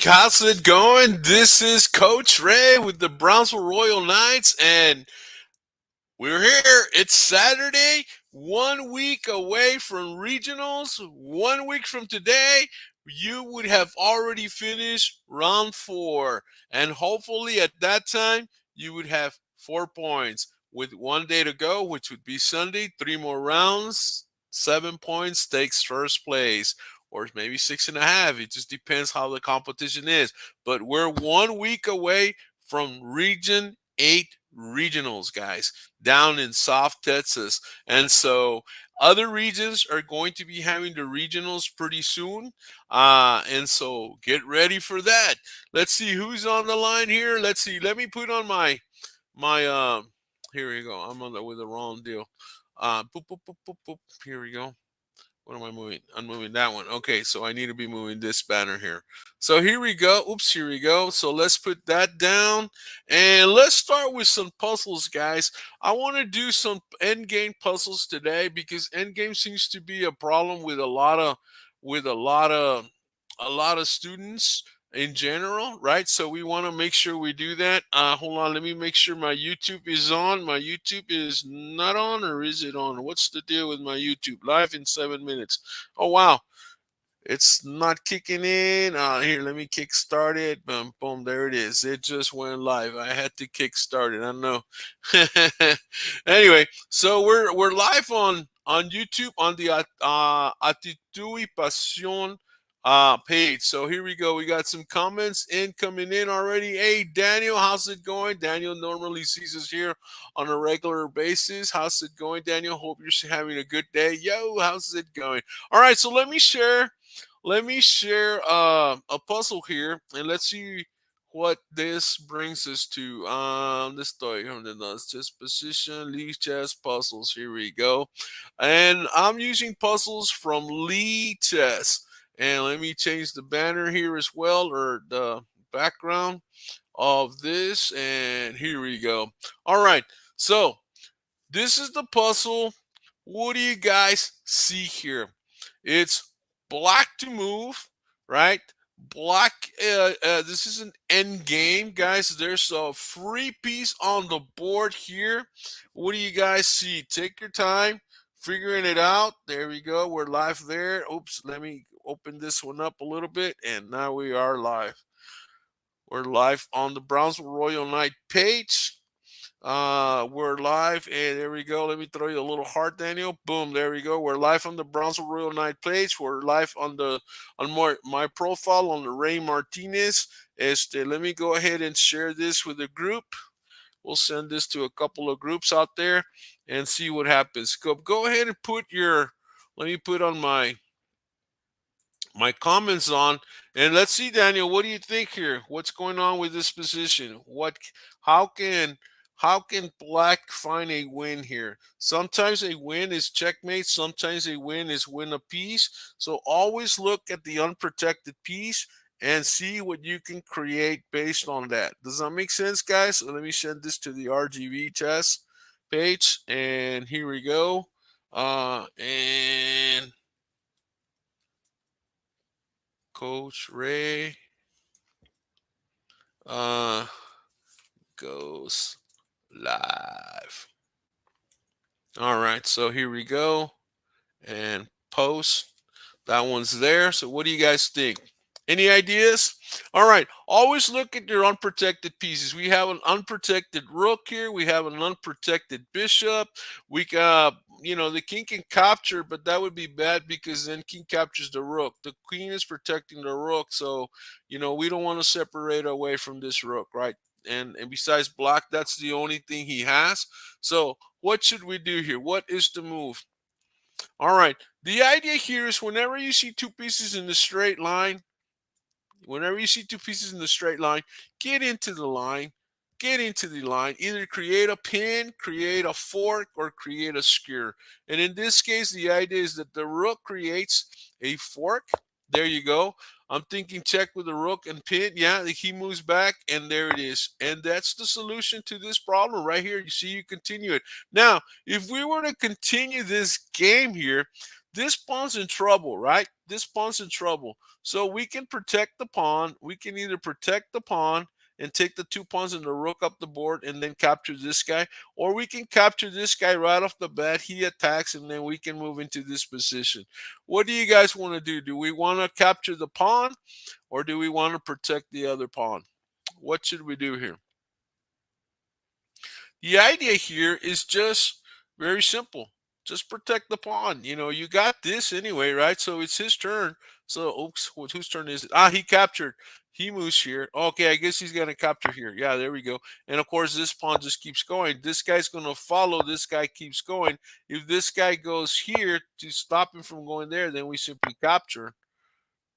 how's it going? This is Coach Ray with the Brownsville Royal Knights, and we're here. It's Saturday, 1 week away from regionals. 1 week from today, you would have already finished round 4, and hopefully at that time, you would have 4 points. With 1 day to go, which would be Sunday, 3 more rounds, 7 points takes first place, or maybe 6.5. It just depends how the competition is. But we're 1 week away from Region 8 regionals, guys, down in South Texas. And so other regions are going to be having the regionals pretty soon. And so get ready for that. Let's see who's on the line here. Let's see. Let me put on my here we go. I'm on the with the wrong deal. Boop, boop, boop, boop, boop. Here we go. What am I moving? I'm moving that one. Okay, so I need to be moving this banner here. So here we go. Oops, here we go. So let's put that down. And let's start with some puzzles, guys. I want to do some endgame puzzles today because endgame seems to be a problem with a lot of students in general, right? So we want to make sure we do that. Hold on, let me make sure my YouTube is on. My YouTube is not on, or is it on? What's the deal with my YouTube? Live in 7 minutes. Oh wow, it's not kicking in. Here, let me kick start it. Boom, boom, there it is. It just went live. I had to kick start it. I know. Anyway, so we're live on YouTube on the ACTITUD y PASIÓN page. So here we go. We got some comments coming in already. Hey, Daniel, how's it going? Daniel normally sees us here on a regular basis. How's it going, Daniel? Hope you're having a good day. Yo, how's it going? All right, so let me share a puzzle here, and let's see what this brings us to. This story, it's just position, Lee chess puzzles. Here we go. And I'm using puzzles from Lee Chess. And let me change the banner here as well, or the background of this. And here we go. All right. So this is the puzzle. What do you guys see here? It's black to move, right? Black. This is an end game, guys. There's a free piece on the board here. What do you guys see? Take your time figuring it out. There we go. We're live there. Oops. Let me open this one up a little bit, and now we are live. We're live on the Brownsville Royal Knight page. We're live, and there we go. Let me throw you a little heart, Daniel. Boom, there we go. We're live on the Brownsville Royal Knight page. We're live on my profile on the Ray Martinez. Let me go ahead and share this with the group. We'll send this to a couple of groups out there and see what happens. Go ahead and let me put on my comments on, and let's see, Daniel, what do you think here? What's going on with this position? How can black find a win here? Sometimes a win is checkmate, sometimes a win is win a piece. So always look at the unprotected piece and see what you can create based on that. Does that make sense, guys? So let me send this to the RGB chess page, and here we go. And Coach Ray goes live. All right, so here we go, and post. That one's there. So what do you guys think? Any ideas? All right, always look at your unprotected pieces. We have an unprotected rook here. We have an unprotected bishop. The king can capture, but that would be bad because then king captures the rook. The queen is protecting the rook, so we don't want to separate away from this rook, right? And besides black, that's the only thing he has. So what should we do here? What is the move? All right, the idea here is whenever you see two pieces in the straight line, get into the line. Either create a pin, create a fork, or create a skewer. And in this case, the idea is that the rook creates a fork. There you go. I'm thinking check with the rook and pin. Yeah, he moves back, and there it is. And that's the solution to this problem right here. You see, you continue it. Now, if we were to continue this game here, this pawn's in trouble, right? this pawn's in trouble. So we can protect the pawn. We can either protect the pawn and take the 2 pawns and the rook up the board and then capture this guy, or we can capture this guy right off the bat. He attacks and then we can move into this position. What do you guys want to do? Do we want to capture the pawn or do we want to protect the other pawn? What should we do here? The idea here is just very simple. Just protect the pawn. You know, you got this anyway, right? So it's his turn. So, oops, whose turn is it? Ah, he captured. He moves here. Okay, I guess he's going to capture here. Yeah, there we go. And of course, this pawn just keeps going. This guy's going to follow. This guy keeps going. If this guy goes here to stop him from going there, then we simply capture.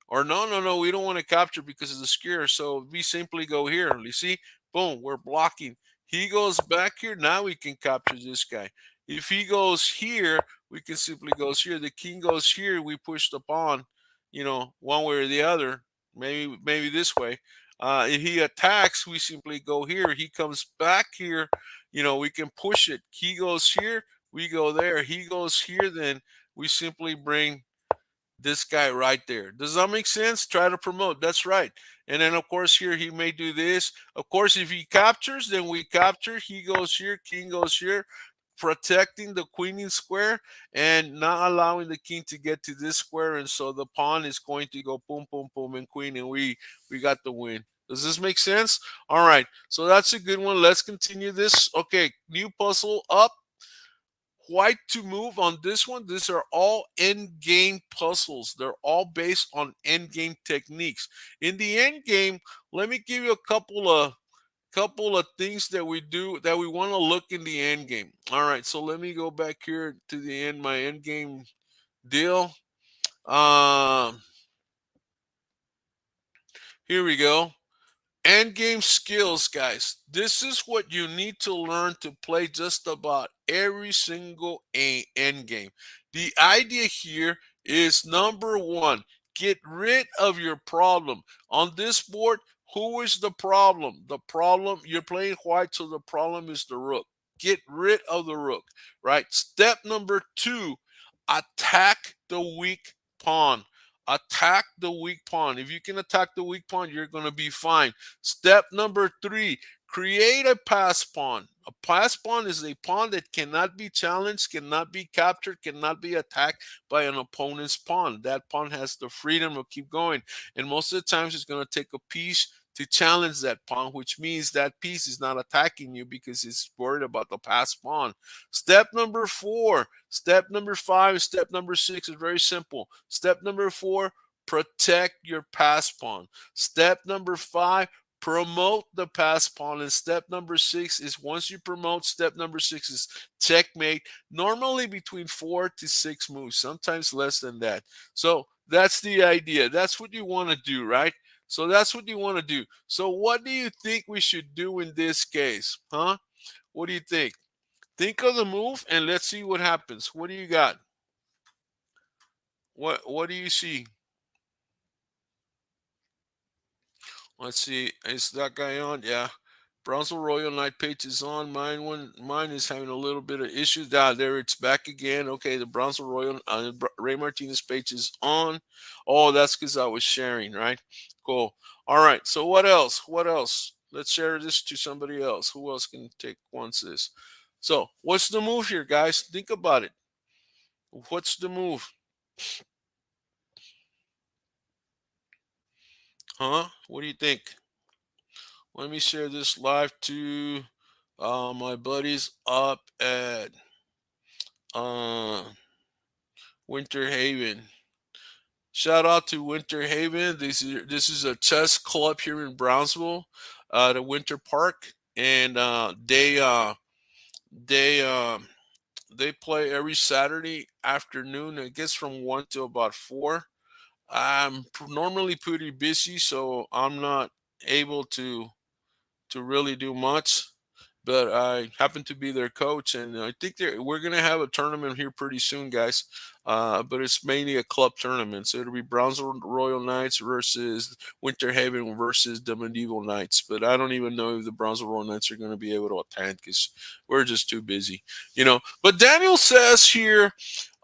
Or no, no, no, we don't want to capture because of the skewer. So we simply go here. You see, boom, we're blocking. He goes back here. Now we can capture this guy. If he goes here, we can simply goes here. The king goes here. We push the pawn, you know, one way or the other. Maybe this way. If he attacks, we simply go here. He comes back here. You know, we can push it. He goes here. We go there. He goes here. Then we simply bring this guy right there. Does that make sense? Try to promote. That's right. And then, of course, here he may do this. Of course, if he captures, then we capture. He goes here, king goes here, protecting the queening square and not allowing the king to get to this square. And so the pawn is going to go boom, boom, boom, and queen, and we got the win. Does this make sense? All right. So that's a good one. Let's continue this. Okay, new puzzle up. White to move on this one. These are all end game puzzles. They're all based on end game techniques. In the end game, let me give you a couple of things that we do that we want to look in the end game. All right, so let me go back here to the end, my end game deal. Um, Here we go. End game skills, guys. This is what you need to learn to play just about every single end game. The idea here is number one, get rid of your problem. On this board, who is the problem? The problem, you're playing white, so the problem is the rook. Get rid of the rook, right? Step number two, attack the weak pawn. Attack the weak pawn. If you can attack the weak pawn, you're going to be fine. Step number three, create a pass pawn. A pass pawn is a pawn that cannot be challenged, cannot be captured, cannot be attacked by an opponent's pawn. That pawn has the freedom to keep going. And most of the times it's going to take a piece to challenge that pawn, which means that piece is not attacking you because it's worried about the pass pawn. Step number four, step number five, step number six is very simple. Step number four, protect your pass pawn. Step number five, promote the pass pawn. And step number six is once you promote, step number six is checkmate. Normally between 4 to 6 moves, sometimes less than that. So that's the idea. That's what you want to do, right? So that's what you want to do. So what do you think we should do in this case? Huh? What do you think? Think of the move and let's see what happens. What do you got? What do you see? Let's see. Is that guy on? Yeah. Brownsville Royal Knight page is on. Mine is having a little bit of issues. Ah, there it's back again. Okay, the Brownsville Royal Ray Martinez page is on. Oh, that's because I was sharing, right? Cool. All right. So what else? What else? Let's share this to somebody else. Who else can take once this? So what's the move here, guys? Think about it. What's the move? Huh? What do you think? Let me share this live to my buddies up at uh, Winter Haven. Shout out to Winter Haven. This is a chess club here in Brownsville, the Winter Park, and they they play every Saturday afternoon. I guess from 1 to about 4. I'm normally pretty busy, so I'm not able to really do much. but I happen to be their coach, and I think we're gonna have a tournament here pretty soon, guys. But it's mainly a club tournament, so it'll be Brownsville Royal Knights versus Winter Haven versus the Medieval Knights. But I don't even know if the Brownsville Royal Knights are going to be able to attend because we're just too busy, you know. But Daniel says here,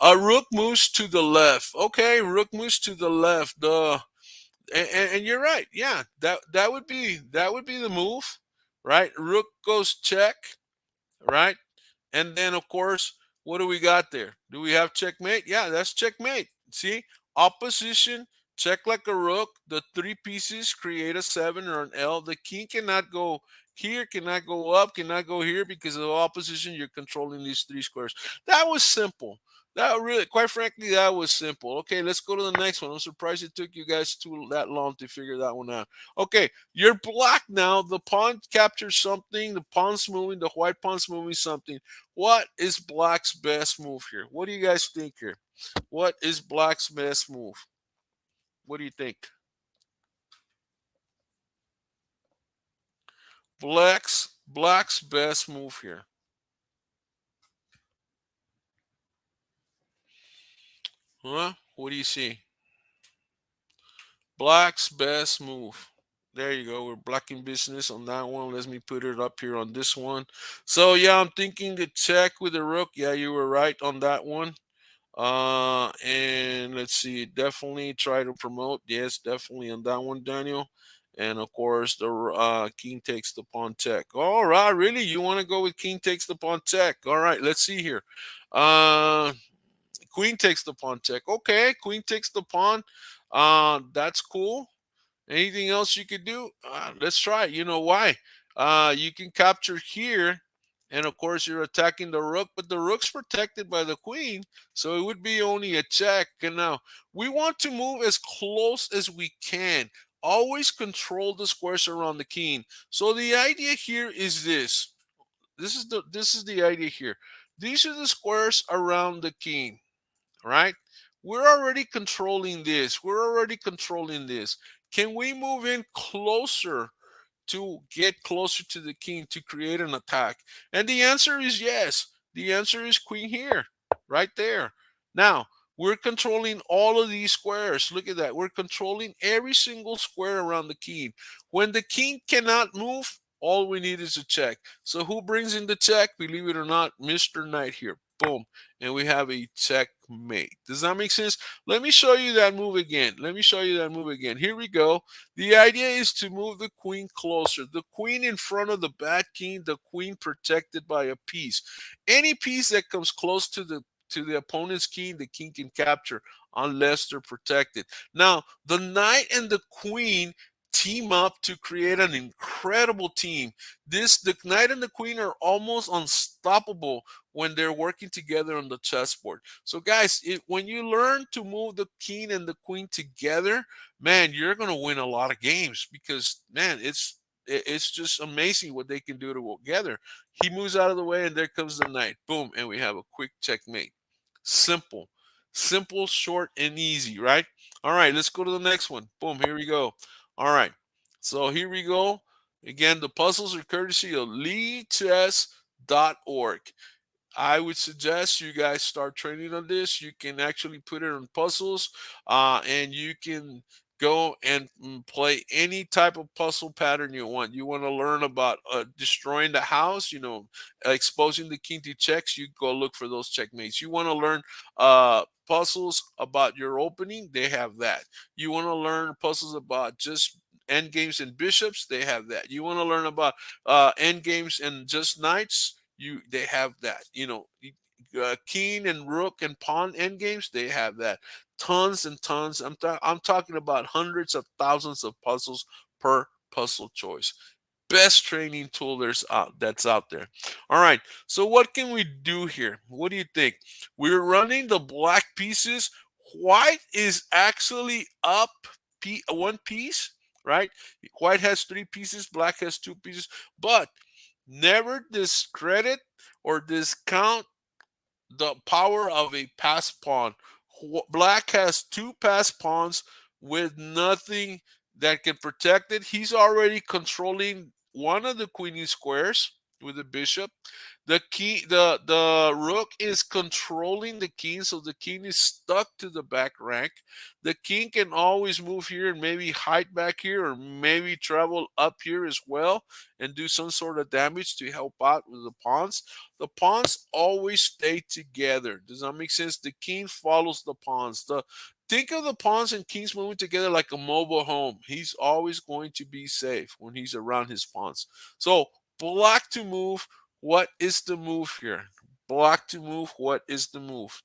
a rook moves to the left. Okay, rook moves to the left. And you're right. Yeah, that would be the move, right? Rook goes check, right? And then, of course, what do we got there? Do we have checkmate? Yeah, that's checkmate. See, opposition, check like a rook. The three pieces create a 7 or an L. The king cannot go here, cannot go up, cannot go here because of opposition. You're controlling these three squares. That was simple. That really, quite frankly, that was simple. Okay, let's go to the next one. I'm surprised it took you guys too that long to figure that one out. Okay, you're black now. The pawn captures something. The pawn's moving. The white pawn's moving something. What is black's best move here? What do you guys think here? What is black's best move? What do you think? Black's best move here. Huh? What do you see? Black's best move. There you go. We're black in business on that one. Let me put it up here on this one. So yeah, I'm thinking to check with the rook. Yeah, you were right on that one. And let's see, definitely try to promote. Yes, definitely on that one, Daniel. And of course, the king takes the pawn check. All right, really, you want to go with king takes the pawn check? All right, let's see here. Uh, queen takes the pawn check. Okay, queen takes the pawn. That's cool. Anything else you could do? Let's try it. You know why? You can capture here, and of course you're attacking the rook, but the rook's protected by the queen, so it would be only a check. And now we want to move as close as we can. Always control the squares around the king. So the idea here is this. This is the idea here. These are the squares around the king, right? We're already controlling this. We're already controlling this. Can we move in closer to get closer to the king to create an attack? And the answer is yes. The answer is queen here, right there. Now, we're controlling all of these squares. Look at that. We're controlling every single square around the king. When the king cannot move, all we need is a check. So who brings in the check? Believe it or not, Mr. Knight here. Boom. And we have a checkmate. Does that make sense? Let me show you that move again. Let me show you that move again. Here we go. The idea is to move the queen closer. The queen in front of the bad king, the queen protected by a piece. Any piece that comes close to the opponent's king, the king can capture unless they're protected. Now, the knight and the queen team up to create an incredible team. The knight and the queen are almost unstoppable when they're working together on the chessboard. So guys, when you learn to move the king and the queen together, man, you're going to win a lot of games because man, it's just amazing what they can do together. He moves out of the way and there comes the knight. Boom, and we have a quick checkmate. Simple. Simple, short, and easy, right? All right, let's go to the next one. Boom, here we go. All right, so here we go. Again, the puzzles are courtesy of leechess.org. I would suggest you guys start training on this. You can actually put it on puzzles, and you can go and play any type of puzzle pattern you want. You want to learn about destroying the house, exposing the king to checks. You go look for those checkmates. You want to learn puzzles about your opening. They have that. You want to learn puzzles about just end games and bishops. They have that. You want to learn about end games and just knights. They have that. King and rook and pawn end games. They have that. Tons and tons. I'm talking about hundreds of thousands of puzzles per puzzle choice. Best training tool that's out there. All right. So what can we do here? What do you think? We're running the black pieces. White is actually up one piece, right? White has three pieces. Black has two pieces. But never discredit or discount the power of a pass pawn. Black has two pass pawns with nothing that can protect it. He's already controlling one of the queenie squares, with the bishop. The rook is controlling the king, so the king is stuck to the back rank. The king can always move here and maybe hide back here, or maybe travel up here as well and do some sort of damage to help out with the pawns. The pawns always stay together. Does that make sense? The king follows the pawns. Think of the pawns and kings moving together like a mobile home. He's always going to be safe when he's around his pawns. So black to move. What is the move here? Black to move. What is the move?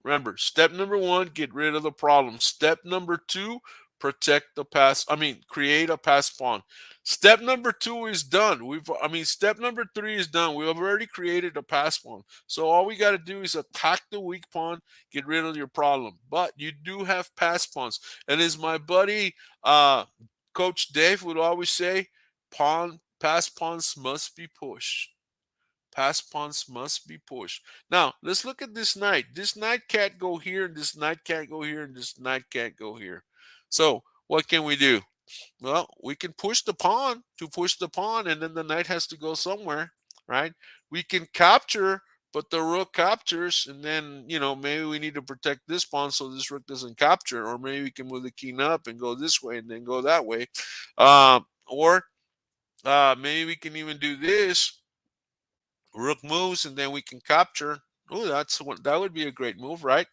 Remember, step number one, get rid of the problem. Step number two, protect the pass. Create a pass pawn. Step number two is done. Step number three is done. We've already created a pass pawn. So all we got to do is attack the weak pawn, get rid of your problem. But you do have pass pawns. And as my buddy, Coach Dave would always say, pass pawns must be pushed. Pass pawns must be pushed. Now, let's look at this knight. This knight can't go here, and this knight can't go here, and this knight can't go here. So, what can we do? Well, we can push the pawn to push the pawn, and then the knight has to go somewhere, right? We can capture, but the rook captures, and then, maybe we need to protect this pawn so this rook doesn't capture, or maybe we can move the king up and go this way and then go that way. Or maybe we can even do this. Rook moves, and then we can capture. Oh, that would be a great move, right?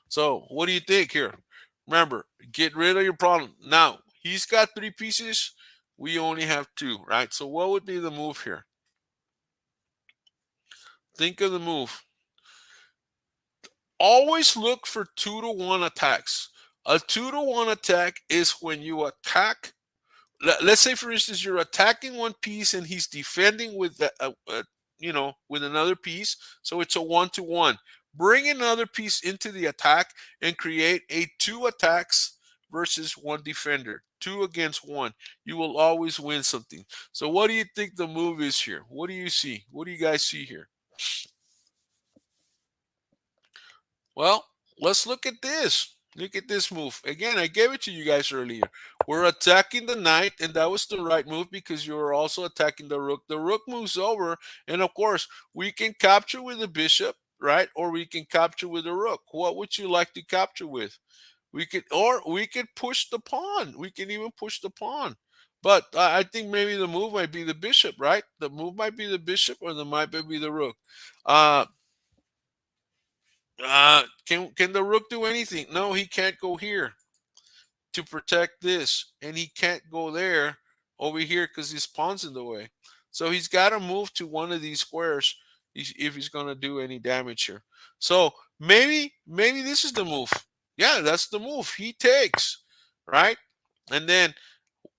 So, what do you think here? Remember, get rid of your problem. Now, he's got three pieces. We only have two, right? So, what would be the move here? Think of the move. Always look for 2-to-1 attacks. A 2-to-1 attack is when you attack. Let's say, for instance, you're attacking one piece and he's defending with with another piece. So it's a 1-to-1. Bring another piece into the attack and create a 2 attacks versus 1 defender. 2 against 1. You will always win something. So what do you think the move is here? What do you see? What do you guys see here? Well, let's look at this. Look at this move. Again, I gave it to you guys earlier. We're attacking the knight, and that was the right move because you were also attacking the rook. The rook moves over, and of course, we can capture with the bishop, right? Or we can capture with the rook. What would you like to capture with? We could push the pawn. We can even push the pawn. But I think maybe the move might be the bishop, right? The move might be the bishop, or the might be the rook. Can the rook do anything? No, he can't go here to protect this, and he can't go there over here because his pawn's in the way. So he's got to move to one of these squares if he's going to do any damage here. So maybe this is the move. Yeah, that's the move. He takes, right? And then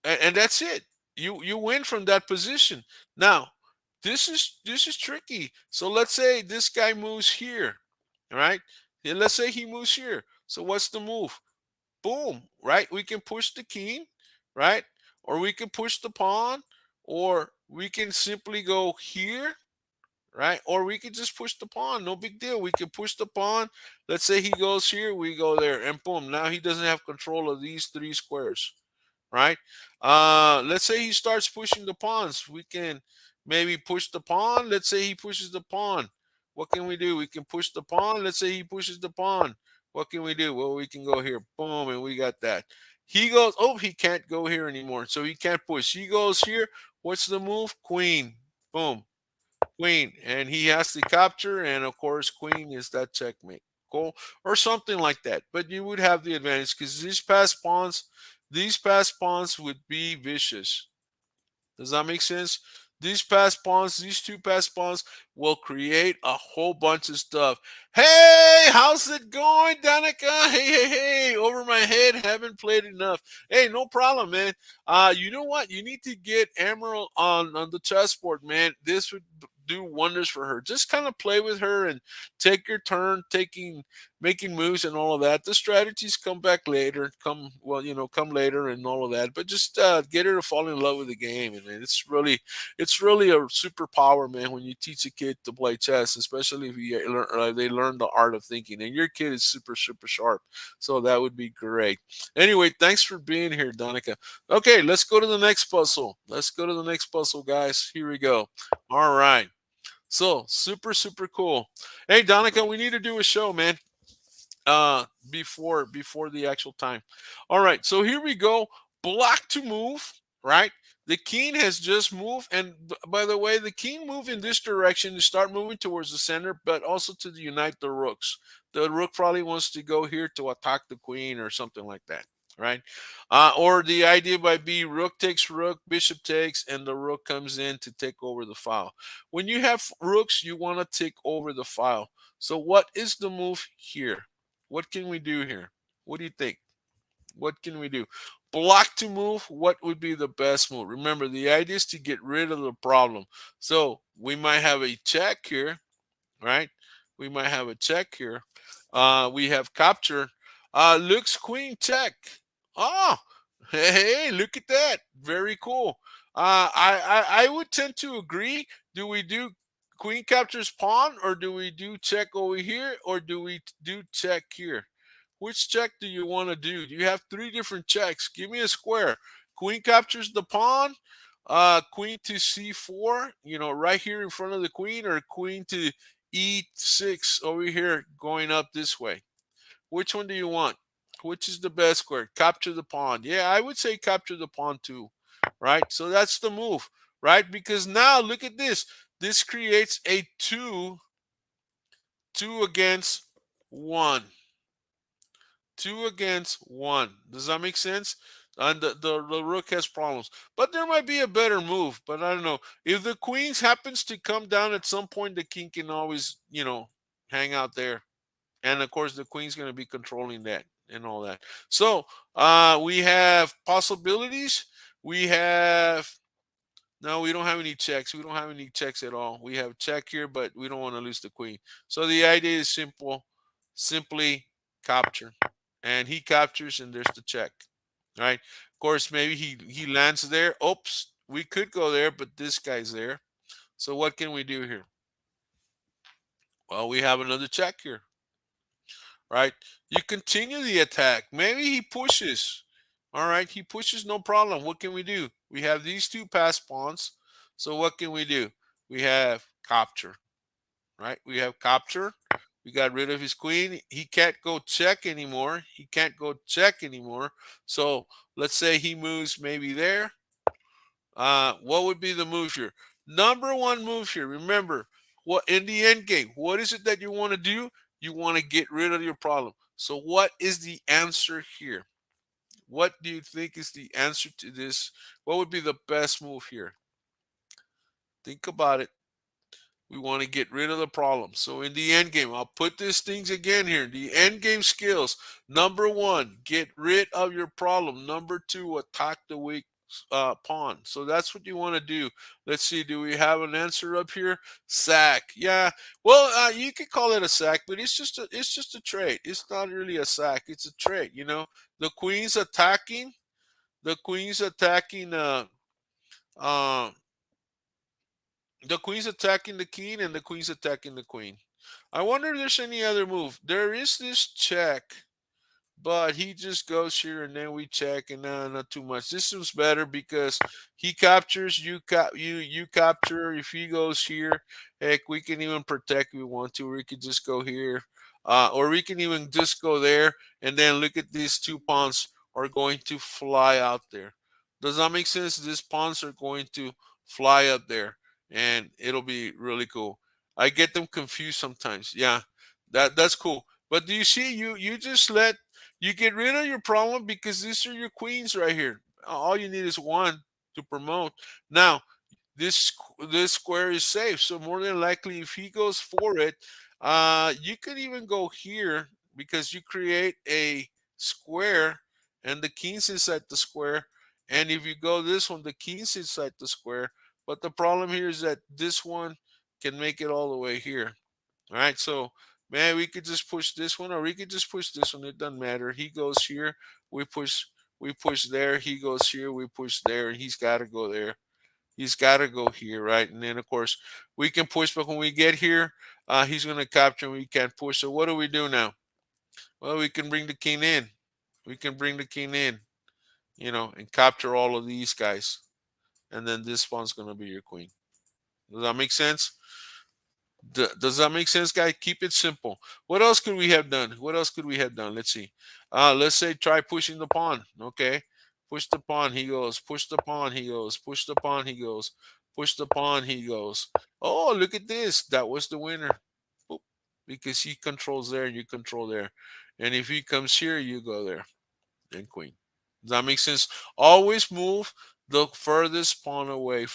and that's it. You win from that position. Now, this is tricky. So let's say this guy moves here, right? And let's say he moves here. So what's the move? Boom, right? We can push the king, right? Or we can push the pawn, or we can simply go here, right? Or we could just push the pawn. No big deal. We can push the pawn. Let's say he goes here, we go there, and boom. Now he doesn't have control of these 3 squares, right? Let's say he starts pushing the pawns. We can maybe push the pawn. Let's say he pushes the pawn. What can we do? We can push the pawn. Let's say he pushes the pawn. What can we do? Well, we can go here. Boom, and we got that. He goes, oh, he can't go here anymore, so he can't push. He goes here. What's the move? Queen. Boom. Queen. And he has to capture, and of course, queen is that checkmate. Cool. Or something like that. But you would have the advantage because these passed pawns would be vicious. Does that make sense? These two passed pawns will create a whole bunch of stuff. Hey, how's it going, Danica? Hey, over my head, haven't played enough. Hey, no problem, man. You know what? You need to get Emerald on the chessboard, man. This would do wonders for her. Just kind of play with her and take your turn taking making moves and all of that. The strategies come back later, come later and all of that. But just get her to fall in love with the game, and it's really a superpower, man. When you teach a kid to play chess, especially if they learn the art of thinking, and your kid is super super sharp, so that would be great. Anyway, thanks for being here, Donica. Okay, let's go to the next puzzle. Let's go to the next puzzle, guys. Here we go. All right. So super super cool. Hey, Donica, we need to do a show, man. Before the actual time. All right, so here we go. Black to move, right? The king has just moved, and by the way, the king moved in this direction to start moving towards the center, but also to unite the rooks. The rook probably wants to go here to attack the queen or something like that, right? Or the idea might be rook takes rook, bishop takes, and the rook comes in to take over the file. When you have rooks, you want to take over the file. So what is the move here? What can we do here? What do you think? What can we do? Block to move. What would be the best move? Remember, the idea is to get rid of the problem. So we might have a check here, right? We might have a check here. We have capture. Looks queen check. Oh, hey, look at that. Very cool. I would tend to agree. Do we do queen captures pawn, or do we do check over here, or do we do check here? Which check do you want to do? You have three different checks. Give me a square. Queen captures the pawn. Queen to c4, right here in front of the queen, or queen to e6 over here going up this way. Which one do you want? Which is the best square? Capture the pawn. Yeah, I would say capture the pawn too, right? So that's the move, right? Because now look at this. This creates a two against one. Two against one. Does that make sense? And the rook has problems. But there might be a better move. But I don't know. If the queens happens to come down at some point, the king can always, hang out there. And of course, the queen's going to be controlling that and all that. So we have possibilities. We have no, we don't have any checks. We don't have any checks at all. We have check here, but we don't want to lose the queen. So the idea is simple, simply capture. And he captures, and there's the check. Right? Of course, maybe he lands there. Oops, we could go there, but this guy's there. So what can we do here? Well, we have another check here. Right? You continue the attack. Maybe he pushes. All right, he pushes, no problem. What can we do? We have these two pass pawns. So what can we do? We have capture. Right? We have capture. We got rid of his queen. He can't go check anymore. He can't go check anymore. So let's say he moves maybe there. What would be the move here? Number one move here. Remember, what in the end game, what is it that you want to do? You want to get rid of your problem. So what is the answer here? What do you think is the answer to this? What would be the best move here? Think about it. We want to get rid of the problem. So in the end game, I'll put these things again here. The end game skills. Number one, get rid of your problem. Number two, attack the weak pawn. So that's what you want to do. Let's see. Do we have an answer up here? Sack. Yeah. Well, you could call it a sack, but it's just a trade. It's not really a sack. It's a trade. The queen's attacking. The queen's attacking. Uh, the queen's attacking the king, and the queen's attacking the queen. I wonder if there's any other move. There is this check, but he just goes here, and then we check, and not too much. This was better because he captures, you capture. If he goes here, heck, we can even protect if we want to. Or we could just go here, or we can even just go there, and then look at these two pawns are going to fly out there. Does that make sense? These pawns are going to fly up there, and it'll be really cool. I get them confused sometimes. Yeah, that's cool. But do you see? You just let you get rid of your problem because these are your queens right here. All you need is one to promote. Now, this this square is safe, so more than likely, if he goes for it, you could even go here because you create a square, and the king's inside the square. And if you go this one, the king's inside the square. But the problem here is that this one can make it all the way here. All right, so Man, we could just push this one, or we could just push this one. It doesn't matter. He goes here, we push, we push there. He goes here, we push there, and he's got to go there. He's got to go here, right? And then of course we can push, but when we get here, he's going to capture, and we can't push. So what do we do now? Well, we can bring the king in. We can bring the king in, and capture all of these guys, and then this one's going to be your queen. Does that make sense? Does that make sense, guys? Keep it simple. What else could we have done? What else could we have done? Let's see. Let's say try pushing the pawn. Okay, push the pawn. He goes. Push the pawn. He goes. Push the pawn. He goes. Push the pawn. He goes. Oh, look at this. That was the winner. Boop. Because he controls there and you control there. And if he comes here, you go there. And queen. Does that make sense? Always move the furthest pawn away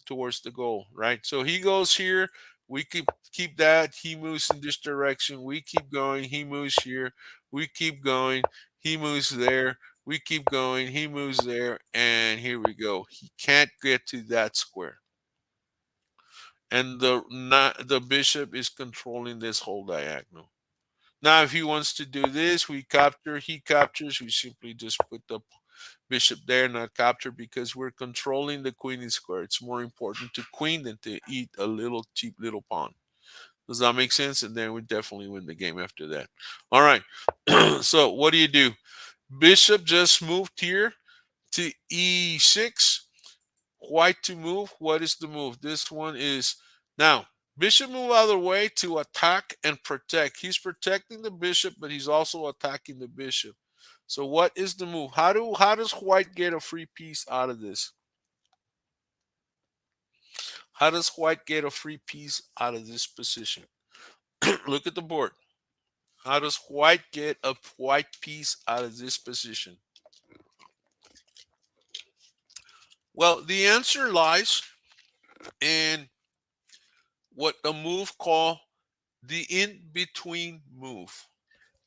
towards the goal, right? So he goes here, we keep that. He moves in this direction. We keep going. He moves here. We keep going. He moves there. We keep going. He moves there, and here we go. He can't get to that square, and the bishop is controlling this whole diagonal. Now, if he wants to do this, we capture, he captures, we simply just put the bishop there, not capture, because we're controlling the queen in square. It's more important to queen than to eat a little cheap little pawn. Does that make sense? And then we definitely win the game after that. All right. So what do? Bishop just moved here to e6. White to move. What is the move? This one is now bishop move out of the way to attack and protect. He's protecting the bishop, but he's also attacking the bishop. So what is the move? How does white get a free piece out of this? How does white get a free piece out of this position? Look at the board. How does white get a white piece out of this position? Well, the answer lies in what the move call the in-between move.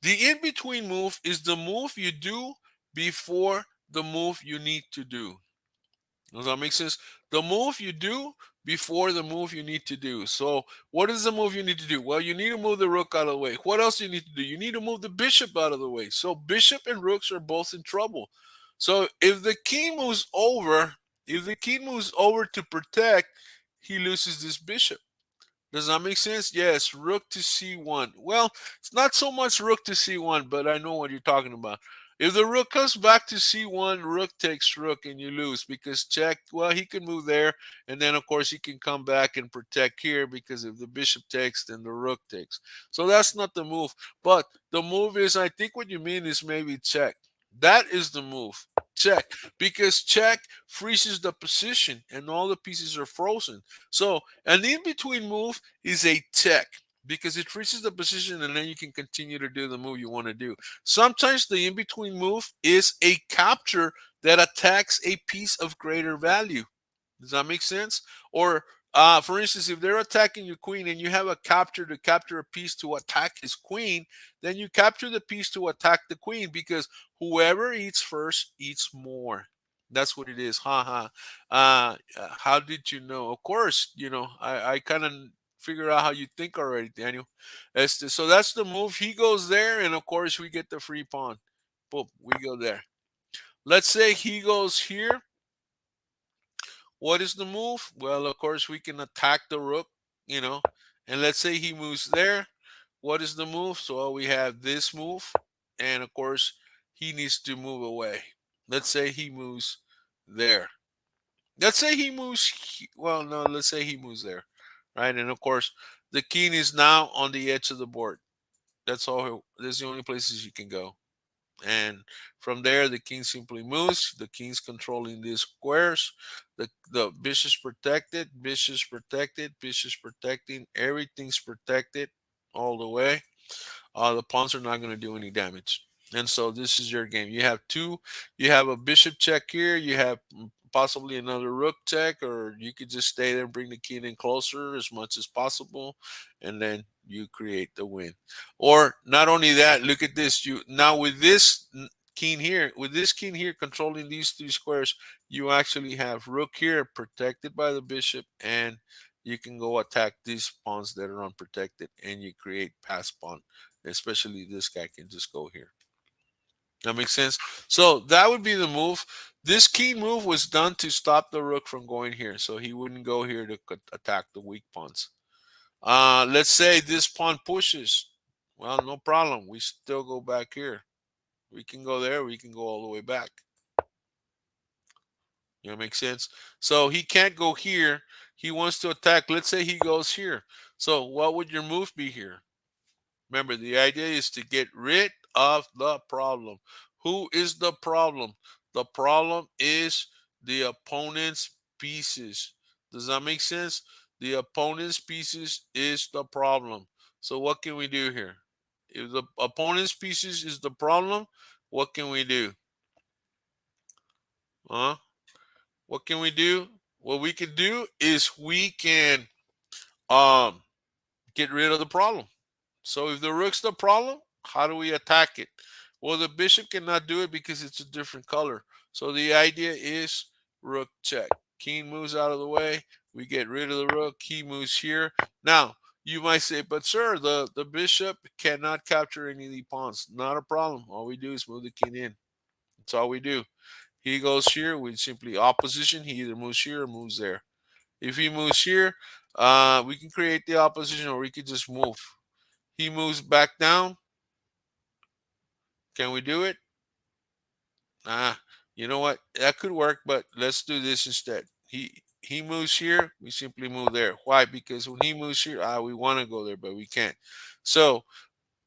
The in-between move is the move you do before the move you need to do. Does that make sense? The move you do before the move you need to do. So what is the move you need to do? Well, you need to move the rook out of the way. What else do you need to do? You need to move the bishop out of the way. So bishop and rooks are both in trouble. So if the king moves over, to protect, he loses this bishop. Does that make sense? Yes, rook to c1. Well, it's not so much rook to c1, but I know what you're talking about. If the rook comes back to c1, rook takes rook and you lose because check, well, he can move there. And then, of course, he can come back and protect here because if the bishop takes, then the rook takes. So that's not the move. But the move is, I think what you mean is maybe check. That is the move. Check. Because check freezes the position and all the pieces are frozen. So an in-between move is a check because it freezes the position and then you can continue to do the move you want to do. Sometimes the in-between move is a capture that attacks a piece of greater value. Does that make sense? Or for instance, if they're attacking your queen and you have a capture to capture a piece to attack his queen, then you capture the piece to attack the queen because whoever eats first eats more. That's what it is. Ha ha. How did you know? Of course, I kind of figure out how you think already, Daniel. So that's the move. He goes there, and of course, we get the free pawn. Boom, we go there. Let's say he goes here. What is the move? Well, of course, we can attack the rook, and let's say he moves there. What is the move? So we have this move, and of course, he needs to move away. Let's say he moves there. Let's say he moves, well, no, let's say he moves there, right? And of course, the king is now on the edge of the board. That's all. That's the only places you can go. And from there the king simply moves. The king's controlling these squares. The bishop's protected, bishop's protected, bishop's protecting, everything's protected all the way. The pawns are not going to do any damage. And so this is your game. You have a bishop check here, you have possibly another rook check, or you could just stay there and bring the king in closer as much as possible, and then you create the win. Or not only that, look at this. You now with this king here, controlling these three squares, you actually have rook here protected by the bishop, and you can go attack these pawns that are unprotected, and you create pass pawn. Especially this guy can just go here. That makes sense. So that would be the move. This key move was done to stop the rook from going here, so he wouldn't go here to attack the weak pawns. Let's say this pawn pushes. Well, no problem. We still go back here. We can go there. We can go all the way back. You know, makes sense. So he can't go here. He wants to attack. Let's say he goes here. So what would your move be here? Remember, the idea is to get rid of the problem. Who is the problem? The problem is the opponent's pieces. Does that make sense? The opponent's pieces is the problem. So what can we do here? If the opponent's pieces is the problem, what can we do? Huh? What can we do? What we can do is we can um get rid of the problem. So if the rook's the problem, how do we attack it? Well, the bishop cannot do it because it's a different color. So the idea is rook check. King moves out of the way. We get rid of the rook. He moves here. Now, you might say, but sir, the bishop cannot capture any of the pawns. Not a problem. All we do is move the king in. That's all we do. He goes here. We simply opposition. He either moves here or moves there. If he moves here, we can create the opposition, or we could just move. He moves back down. Can we do it? You know what? That could work, but let's do this instead. He moves here. We simply move there. Why? Because when he moves here, we want to go there, but we can't. So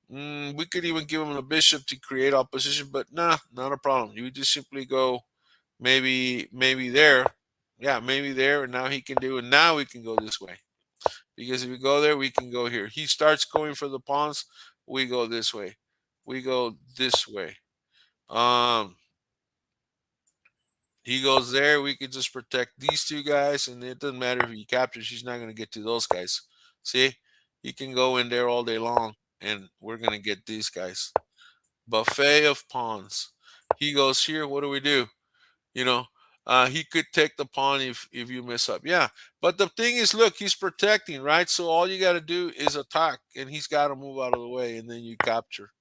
we could even give him a bishop to create opposition, but nah, not a problem. You just simply go maybe there. Yeah, maybe there, and now he can do it. Now we can go this way. Because if we go there, we can go here. He starts going for the pawns. We go this way. We go this way. Um, he goes there. We can just protect these two guys, and it doesn't matter if he captures. He's not going to get to those guys. See, he can go in there all day long, and we're going to get these guys. Buffet of pawns. He goes here. What do we do? You know, he could take the pawn if you mess up. Yeah, but the thing is, look, he's protecting, right? So all you got to do is attack, and he's got to move out of the way, and then you capture.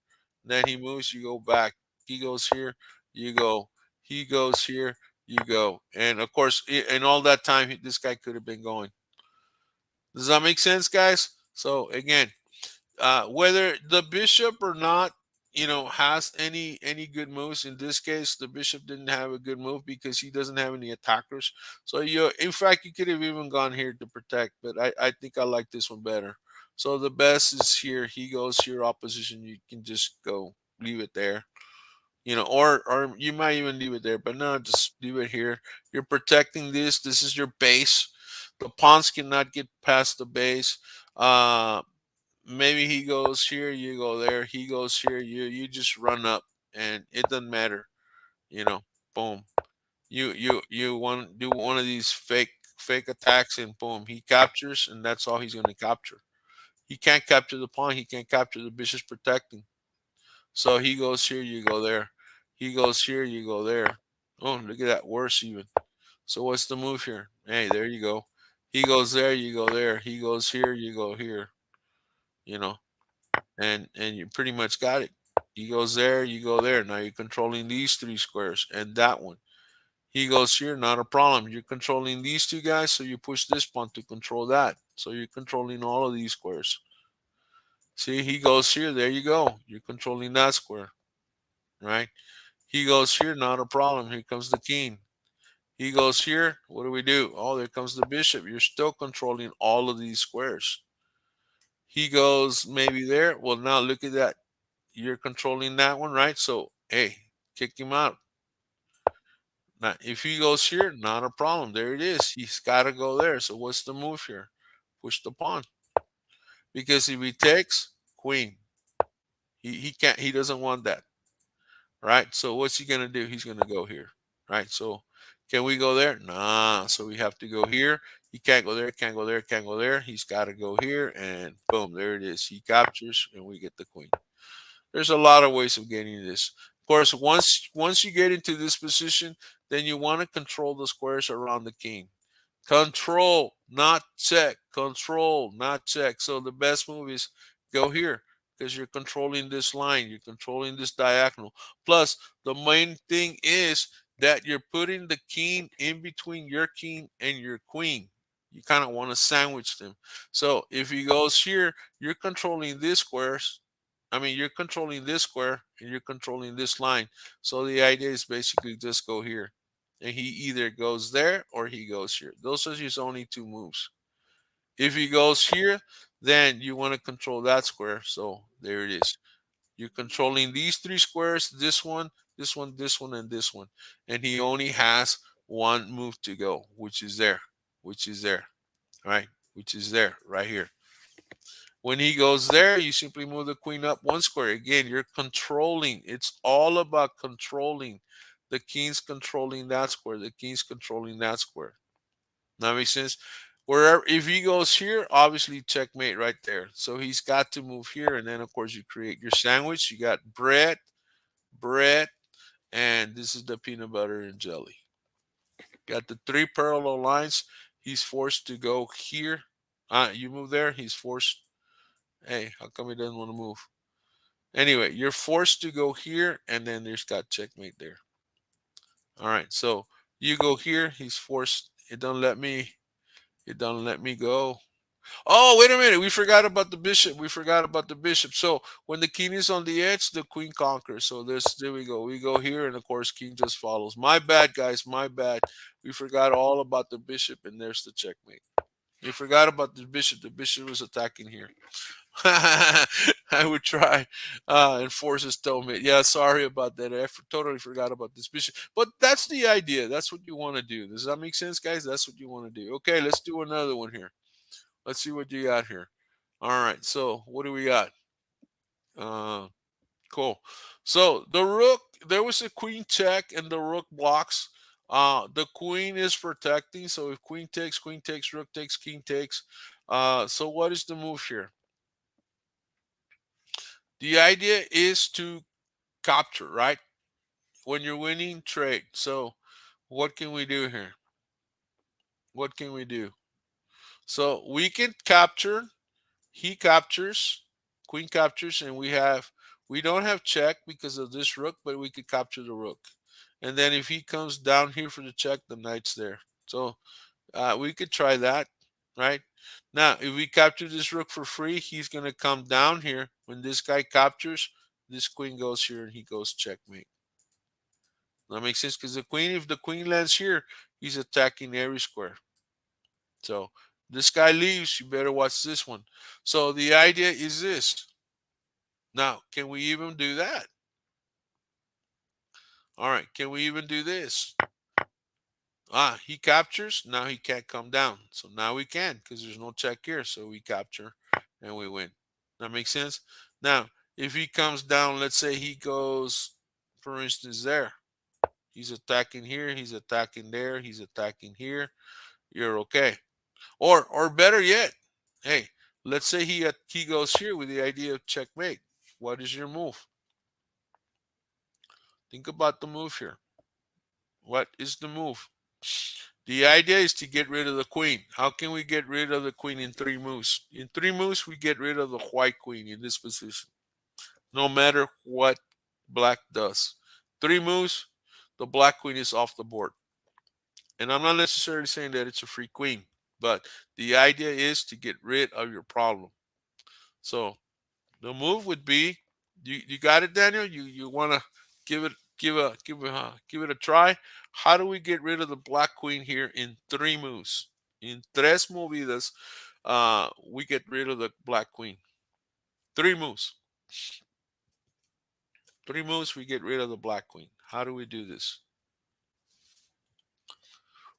Then he moves, you go back. He goes here, you go. He goes here, you go. And of course, in all that time, this guy could have been going. Does that make sense, guys? So again, whether the bishop or not, has any good moves. In this case, the bishop didn't have a good move because he doesn't have any attackers. So in fact, you could have even gone here to protect, but I think I like this one better. So the best is here. He goes here, opposition. You can just go leave it there. Or you might even leave it there, but no, just leave it here. You're protecting this. This is your base. The pawns cannot get past the base. Maybe he goes here, you go there. He goes here, you just run up, and it doesn't matter. Boom. You want to do one of these fake attacks, and boom, he captures, and that's all he's going to capture. He can't capture the pawn. He can't capture the bishop's protecting. So he goes here, you go there. He goes here, you go there. Oh, look at that, worse even. So what's the move here? Hey, there you go. He goes there, you go there. He goes here, you go here. You know, and you pretty much got it. He goes there, you go there. Now you're controlling these three squares and that one. He goes here, not a problem. You're controlling these two guys, so you push this pawn to control that. So you're controlling all of these squares. See, he goes here, there you go. You're controlling that square, right? He goes here, not a problem. Here comes the king. He goes here, what do we do? Oh, there comes the bishop. You're still controlling all of these squares. He goes maybe there. Well, now look at that. You're controlling that one, right? So, hey, kick him out. Now, if he goes here, not a problem. There it is. He's got to go there. So, what's the move here? Push the pawn. Because if he takes, queen. He can't. He doesn't want that, right? So, what's he gonna do? He's gonna go here, right? So, can we go there? Nah. So we have to go here. He can't go there. Can't go there. Can't go there. He's got to go here, and boom, there it is. He captures, and we get the queen. There's a lot of ways of getting this. Of course, once you get into this position, then you want to control the squares around the king. Control, not check. Control, not check. So the best move is go here because you're controlling this line. You're controlling this diagonal. Plus, the main thing is that you're putting the king in between your king and your queen. You kind of want to sandwich them. So if he goes here, you're controlling these squares. I mean, you're controlling this square and you're controlling this line. So the idea is basically just go here and he either goes there or he goes here. Those are his only two moves. If he goes here, then you want to control that square. So there it is. You're controlling these three squares, this one, this one, this one, and this one. And he only has one move to go, which is there, which is there, right? Which is there, right here. When he goes there, you simply move the queen up one square. Again, you're controlling. It's all about controlling. The king's controlling that square. The king's controlling that square. That makes sense? Wherever, if he goes here, obviously checkmate right there. So he's got to move here. And then, of course, you create your sandwich. You got bread, bread, and this is the peanut butter and jelly. Got the three parallel lines. He's forced to go here. You move there. He's forced. Hey, how come he doesn't want to move? Anyway, you're forced to go here, and then there's got checkmate there. All right, so you go here. He's forced. It don't let me. It don't let me go. Oh, wait a minute. We forgot about the bishop. We forgot about the bishop. So when the king is on the edge, the queen conquers. So there we go. We go here, and of course, king just follows. My bad, guys. My bad. We forgot all about the bishop, and there's the checkmate. We forgot about the bishop. The bishop was attacking here. I would try and force a stalemate. Yeah, sorry about that. Totally forgot about this bishop. But that's the idea. That's what you want to do. Does that make sense, guys? That's what you want to do. Okay, let's do another one here. Let's see what you got here. All right. So what do we got? Uh, cool. So the rook. There was a queen check, and the rook blocks. The queen is protecting. So if queen takes, rook takes, king takes. So what is the move here? The idea is to capture, right? When you're winning, trade. So what can we do here? What can we do? So we can capture. He captures, queen captures, and we don't have check because of this rook, but we could capture the rook. And then if he comes down here for the check, the knight's there. So we could try that, right? Now, if we capture this rook for free, he's going to come down here. When this guy captures, this queen goes here and he goes checkmate. That makes sense because the queen, if the queen lands here, he's attacking every square. So this guy leaves, you better watch this one. So the idea is this. Now, can we even do that? All right, can we even do this? He captures. Now he can't come down. So now we can because there's no check here. So we capture and we win. That makes sense? Now, if he comes down, let's say he goes, for instance, there. He's attacking here. He's attacking there. He's attacking here. You're okay. Or better yet, hey, let's say he goes here with the idea of checkmate. What is your move? Think about the move here. What is the move? The idea is to get rid of the queen. How can we get rid of the queen in three moves? In three moves, we get rid of the white queen in this position, no matter what black does. Three moves, the black queen is off the board. And I'm not necessarily saying that it's a free queen, but the idea is to get rid of your problem. So the move would be, you got it, Daniel. You want to give it a try. How do we get rid of the black queen here in three moves? In tres movidas, we get rid of the black queen. Three moves. Three moves, we get rid of the black queen. How do we do this?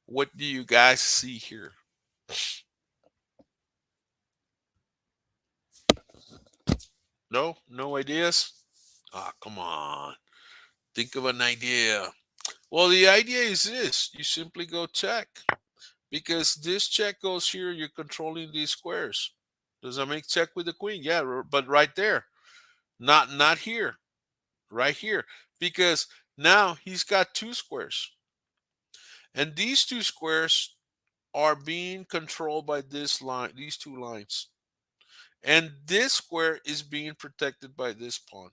What do you guys see here? No ideas? Ah, come on. Think of an idea. Well, the idea is this. You simply go check. Because this check goes here, you're controlling these squares. Does that make check with the queen? Yeah, but right there. Not here. Right here. Because now he's got two squares. And these two squares are being controlled by this line, these two lines. And this square is being protected by this pawn.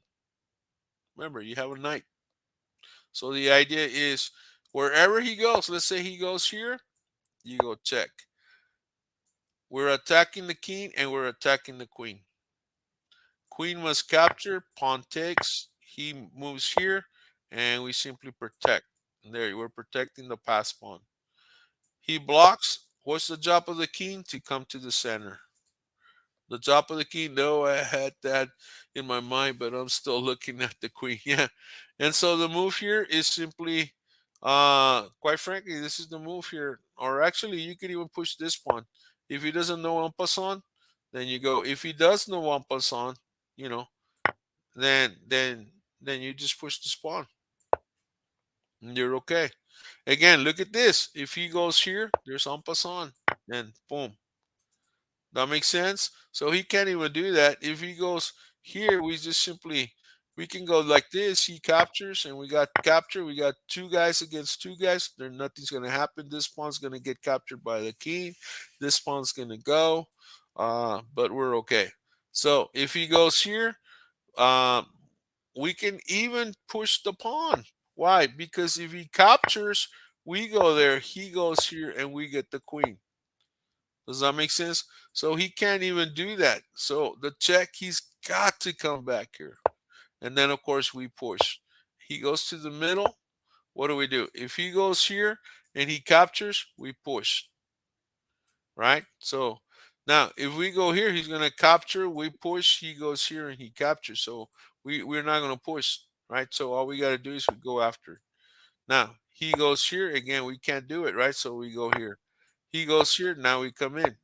Remember, you have a knight. So the idea is wherever he goes, let's say he goes here, you go check. We're attacking the king and we're attacking the queen. Queen must capture, pawn takes, he moves here, and we simply protect. There, we're protecting the pass pawn. He blocks. What's the job of the king? To come to the center. The job of the king, no, I had that in my mind, but I'm still looking at the queen. Yeah. And so the move here is simply, quite frankly, this is the move here. Or actually, you could even push this pawn. If he doesn't know en passant, then you go. If he does know en passant, you know, then you just push the pawn. And you're okay. Again, look at this. If he goes here, there's en passant. Then boom. That makes sense. So he can't even do that. If he goes here, we just simply we can go like this. He captures, and we got capture. We got two guys against two guys. There, nothing's gonna happen. This pawn's gonna get captured by the king. This pawn's gonna go, but we're okay. So if he goes here, um, we can even push the pawn. Why? Because if he captures, we go there. He goes here, and we get the queen. Does that make sense? So he can't even do that. So the check, he's got to come back here. And then, of course, we push. He goes to the middle. What do? If he goes here and he captures, we push, right? So now, if we go here, he's going to capture, we push, he goes here and he captures. So we're not going to push, right? So all we got to do is we go after. Now, he goes here. Again, we can't do it, right? So we go here. He goes here. Now we come in.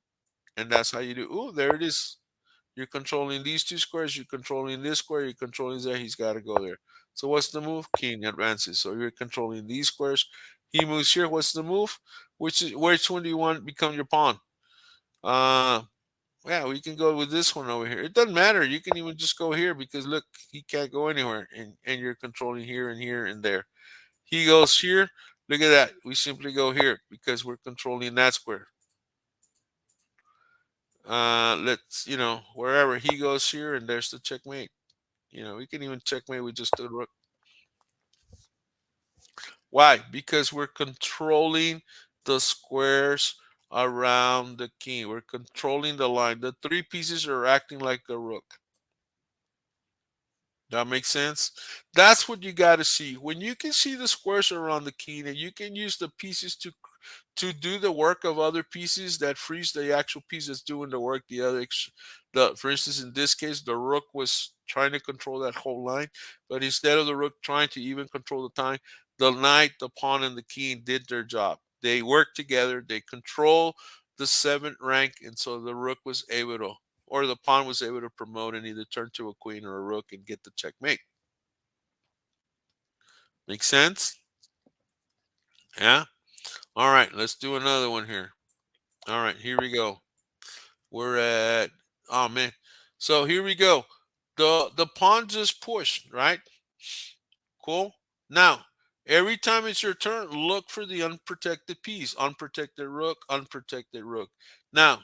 And that's how you do. Oh, there it is. You're controlling these two squares. You're controlling this square. You're controlling there. He's got to go there. So what's the move? King advances. So you're controlling these squares. He moves here. What's the move? Which one do you want to become your pawn? Uh, yeah, we can go with this one over here. It doesn't matter. You can even just go here because look, he can't go anywhere, and you're controlling here and there. He goes here. Look at that. We simply go here because we're controlling that square. Let's, wherever he goes here, and there's the checkmate. We can even checkmate with just the rook. Why? Because we're controlling the squares around the king. We're controlling the line. The three pieces are acting like a rook. That makes sense. That's what you got to see. When you can see the squares around the king and you can use the pieces to do the work of other pieces, that frees the actual piece that's doing the work. For instance, in this case, the rook was trying to control that whole line, but instead of the rook trying to even control the time, the knight, the pawn, and the king did their job. They worked together. They control the seventh rank, and so the rook was able to, or the pawn was able to promote and either turn to a queen or a rook and get the checkmate. Make sense? Yeah. All right. Let's do another one here. All right. Here we go. We're at, oh man. So here we go. The pawn just pushed, right? Cool. Now, every time it's your turn, look for the unprotected piece. Unprotected rook, unprotected rook. Now,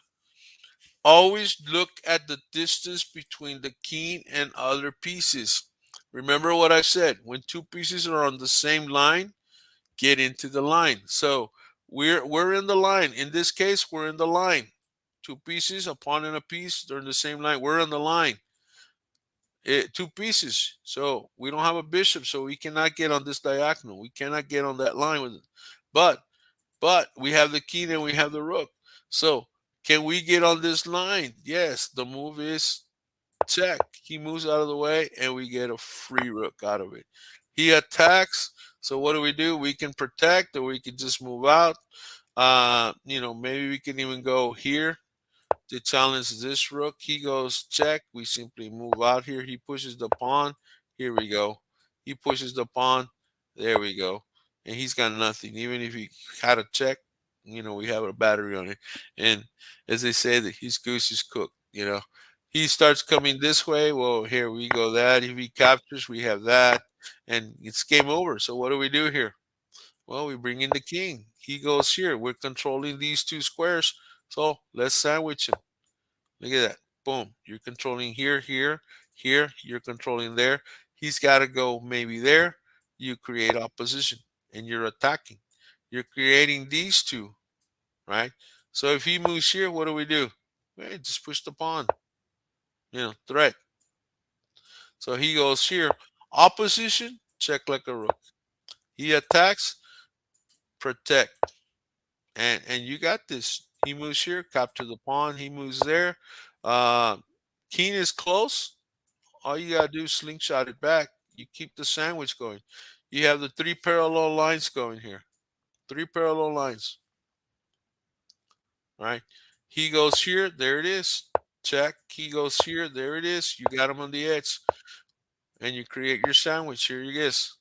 always look at the distance between the king and other pieces. Remember what I said. When two pieces are on the same line, get into the line. So we're in the line. In this case, we're in the line. Two pieces, a pawn and a piece, they're in the same line. We're in the line. Two pieces. So we don't have a bishop, so we cannot get on this diagonal. We cannot get on that line with it. But we have the king and we have the rook. So can we get on this line? Yes. The move is check. He moves out of the way and we get a free rook out of it. He attacks. So what do? We can protect or we can just move out. Maybe we can even go here to challenge this rook. He goes check. We simply move out here. He pushes the pawn. Here we go. He pushes the pawn. There we go. And he's got nothing. Even if he had a check, we have a battery on it. And as they say, that his goose is cooked. He starts coming this way. Well, here we go. That if he captures, we have that. And it's game over. So what do we do here? Well, we bring in the king. He goes here. We're controlling these two squares. So let's sandwich him. Look at that. Boom. You're controlling here, here, here. You're controlling there. He's got to go maybe there. You create opposition and you're attacking. You're creating these two, right? So if he moves here, what do we do? Hey, just push the pawn. Threat. So he goes here. Opposition, check like a rook. He attacks, protect. And you got this. He moves here, capture the pawn. He moves there. Uh, King is close. All you gotta do is slingshot it back. You keep the sandwich going. You have the three parallel lines going here. Three parallel lines, right? He goes here, there it is. Check. He goes here, there it is. You got him on the edge, and you create your sandwich. Here it is.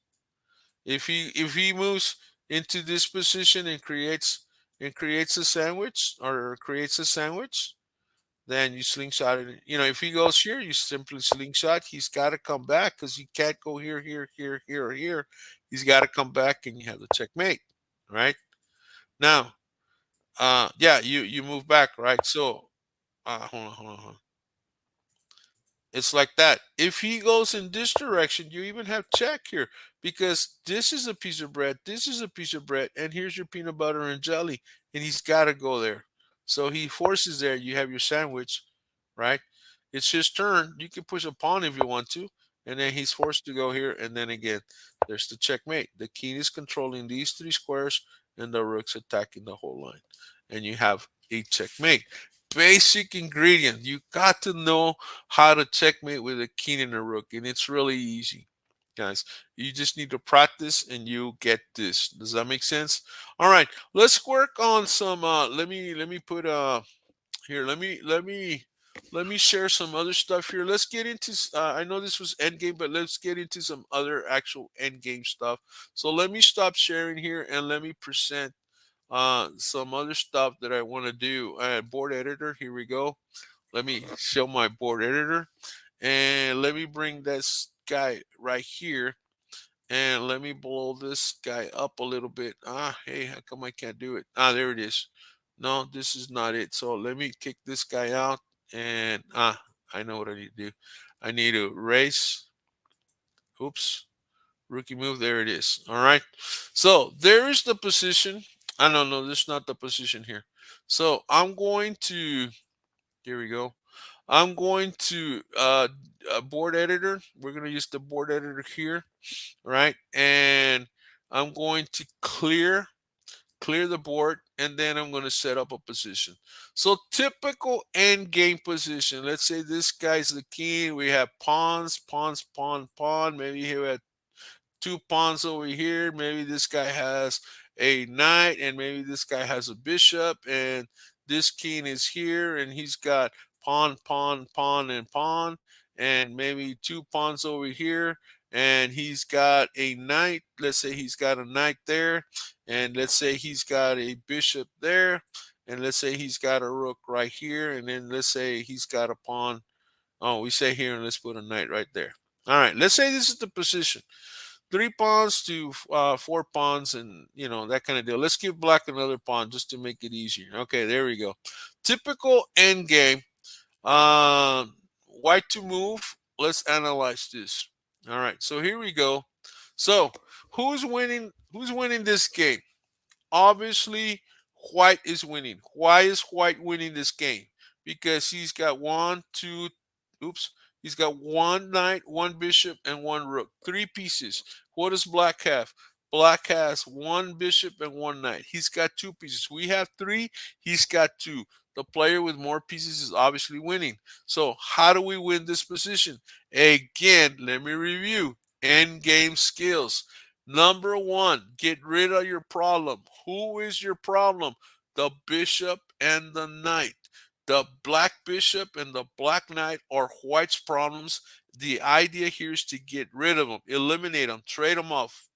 If he moves into this position and creates a sandwich or creates a sandwich, then you slingshot it. If he goes here, you simply slingshot. He's got to come back because he can't go here, here, here, here, or here. He's got to come back, and you have the checkmate, right? Now, yeah, you move back, right? So, hold on. It's like that. If he goes in this direction, you even have check here because this is a piece of bread, this is a piece of bread, and here's your peanut butter and jelly, and he's got to go there. So he forces there. You have your sandwich, right? It's his turn. You can push a pawn if you want to, and then he's forced to go here, and then again, there's the checkmate. The king is controlling these three squares, and the rook's attacking the whole line, and you have a checkmate. Basic ingredient. You got to know how to checkmate with a king and a rook, and it's really easy, guys. You just need to practice, and you get this. Does that make sense? All right, let's work on some. Let me put here. Let me share some other stuff here. Let's get into. I know this was endgame, but let's get into some other actual endgame stuff. So let me stop sharing here and let me present some other stuff that I want to do. Board editor, here we go. Let me show my board editor, and let me bring this guy right here, and let me blow this guy up a little bit. Hey, how come I can't do it? There it is. No, this is not it. So let me kick this guy out, and I know what I need to do. I need to erase. Oops. Rookie move. There it is. All right. So there is the position. I don't know. This is not the position here. So I'm going to. Here we go. I'm going to board editor. We're going to use the board editor here, right? And I'm going to clear the board, and then I'm going to set up a position. So typical end game position. Let's say this guy's the king. We have pawns, pawns, pawn, pawn. Maybe he had two pawns over here. Maybe this guy has a knight, and maybe this guy has a bishop, and this king is here, and he's got pawn, pawn, pawn, and pawn, and maybe two pawns over here, and he's got a knight. Let's say he's got a knight there, and let's say he's got a bishop there, and let's say he's got a rook right here, and then let's say he's got a pawn. Oh, we say here, and let's put a knight right there. All right, let's say this is the position. Three pawns to four pawns, and that kind of deal. Let's give black another pawn just to make it easier. Okay, there we go. Typical end game. White to move. Let's analyze this. All right, so here we go. So who's winning? Who's winning this game? Obviously, white is winning. Why is white winning this game? Because he's got one, two, oops, he's got one knight, one bishop, and one rook. Three pieces. What does black have? Black has one bishop and one knight. He's got two pieces. We have three, he's got two. The player with more pieces is obviously winning. So, how do we win this position? Again, let me review. End game skills. Number one, get rid of your problem. Who is your problem? The bishop and the knight. The black bishop and the black knight are white's problems. The idea here is to get rid of them, eliminate them, trade them off.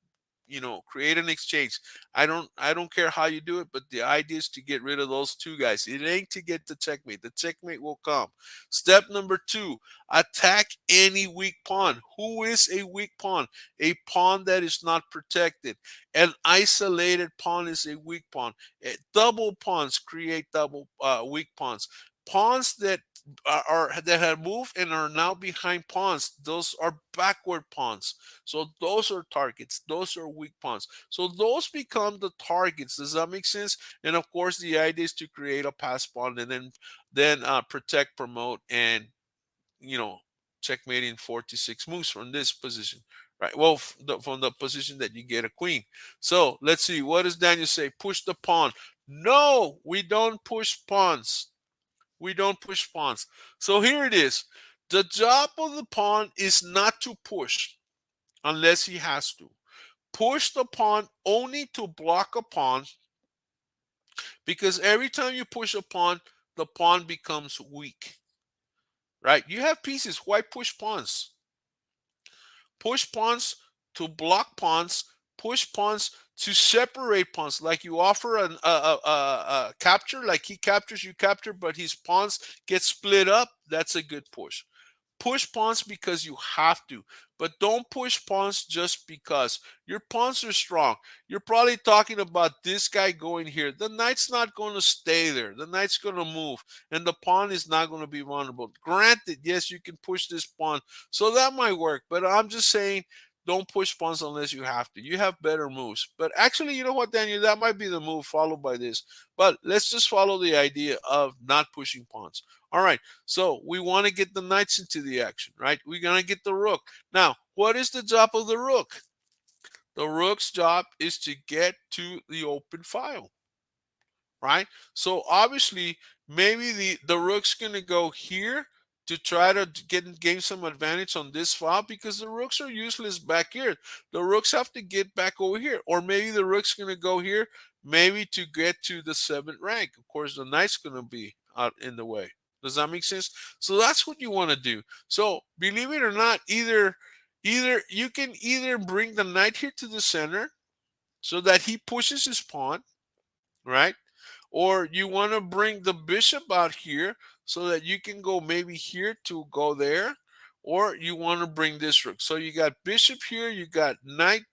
create an exchange. I don't care how you do it, but the idea is to get rid of those two guys. It ain't to get the checkmate. The checkmate will come. Step number two, attack any weak pawn. Who is a weak pawn? A pawn that is not protected. An isolated pawn is a weak pawn. Double pawns create double weak pawns. Pawns that that have moved and are now behind pawns, those are backward pawns. So those are targets. Those are weak pawns. So those become the targets. Does that make sense? And of course, the idea is to create a pass pawn and then protect, promote, and you know checkmate in 46 moves from this position. Right. Well, from the position that you get a queen. So let's see. What does Daniel say? Push the pawn. No, we don't push pawns. We don't push pawns. So here it is. The job of the pawn is not to push unless he has to. Push the pawn only to block a pawn, because every time you push a pawn, the pawn becomes weak. Right? You have pieces. Why push pawns? Push pawns to block pawns. Push pawns to separate pawns. Like you offer a capture, like he captures, you capture, but his pawns get split up. That's a good push. Push pawns because you have to, but don't push pawns just because. Your pawns are strong. You're probably talking about this guy going here. The knight's not going to stay there. The knight's going to move, and the pawn is not going to be vulnerable. Granted, yes, you can push this pawn, so that might work, but I'm just saying, don't push pawns unless you have to. You have better moves. But actually, you know what, Daniel? That might be the move followed by this. But let's just follow the idea of not pushing pawns. All right. So we want to get the knights into the action, right? We're going to get the rook. Now, what is the job of the rook? The rook's job is to get to the open file, right? So obviously, maybe the rook's going to go here to try to gain some advantage on this file, because the rooks are useless back here. The rooks have to get back over here. Or maybe the rook's going to go here, maybe to get to the 7th rank. Of course, the knight's going to be out in the way. Does that make sense? So that's what you want to do. So believe it or not, either you can either bring the knight here to the center so that he pushes his pawn, right? Or you want to bring the bishop out here so that you can go maybe here to go there, or you want to bring this rook. So you got bishop here, you got knight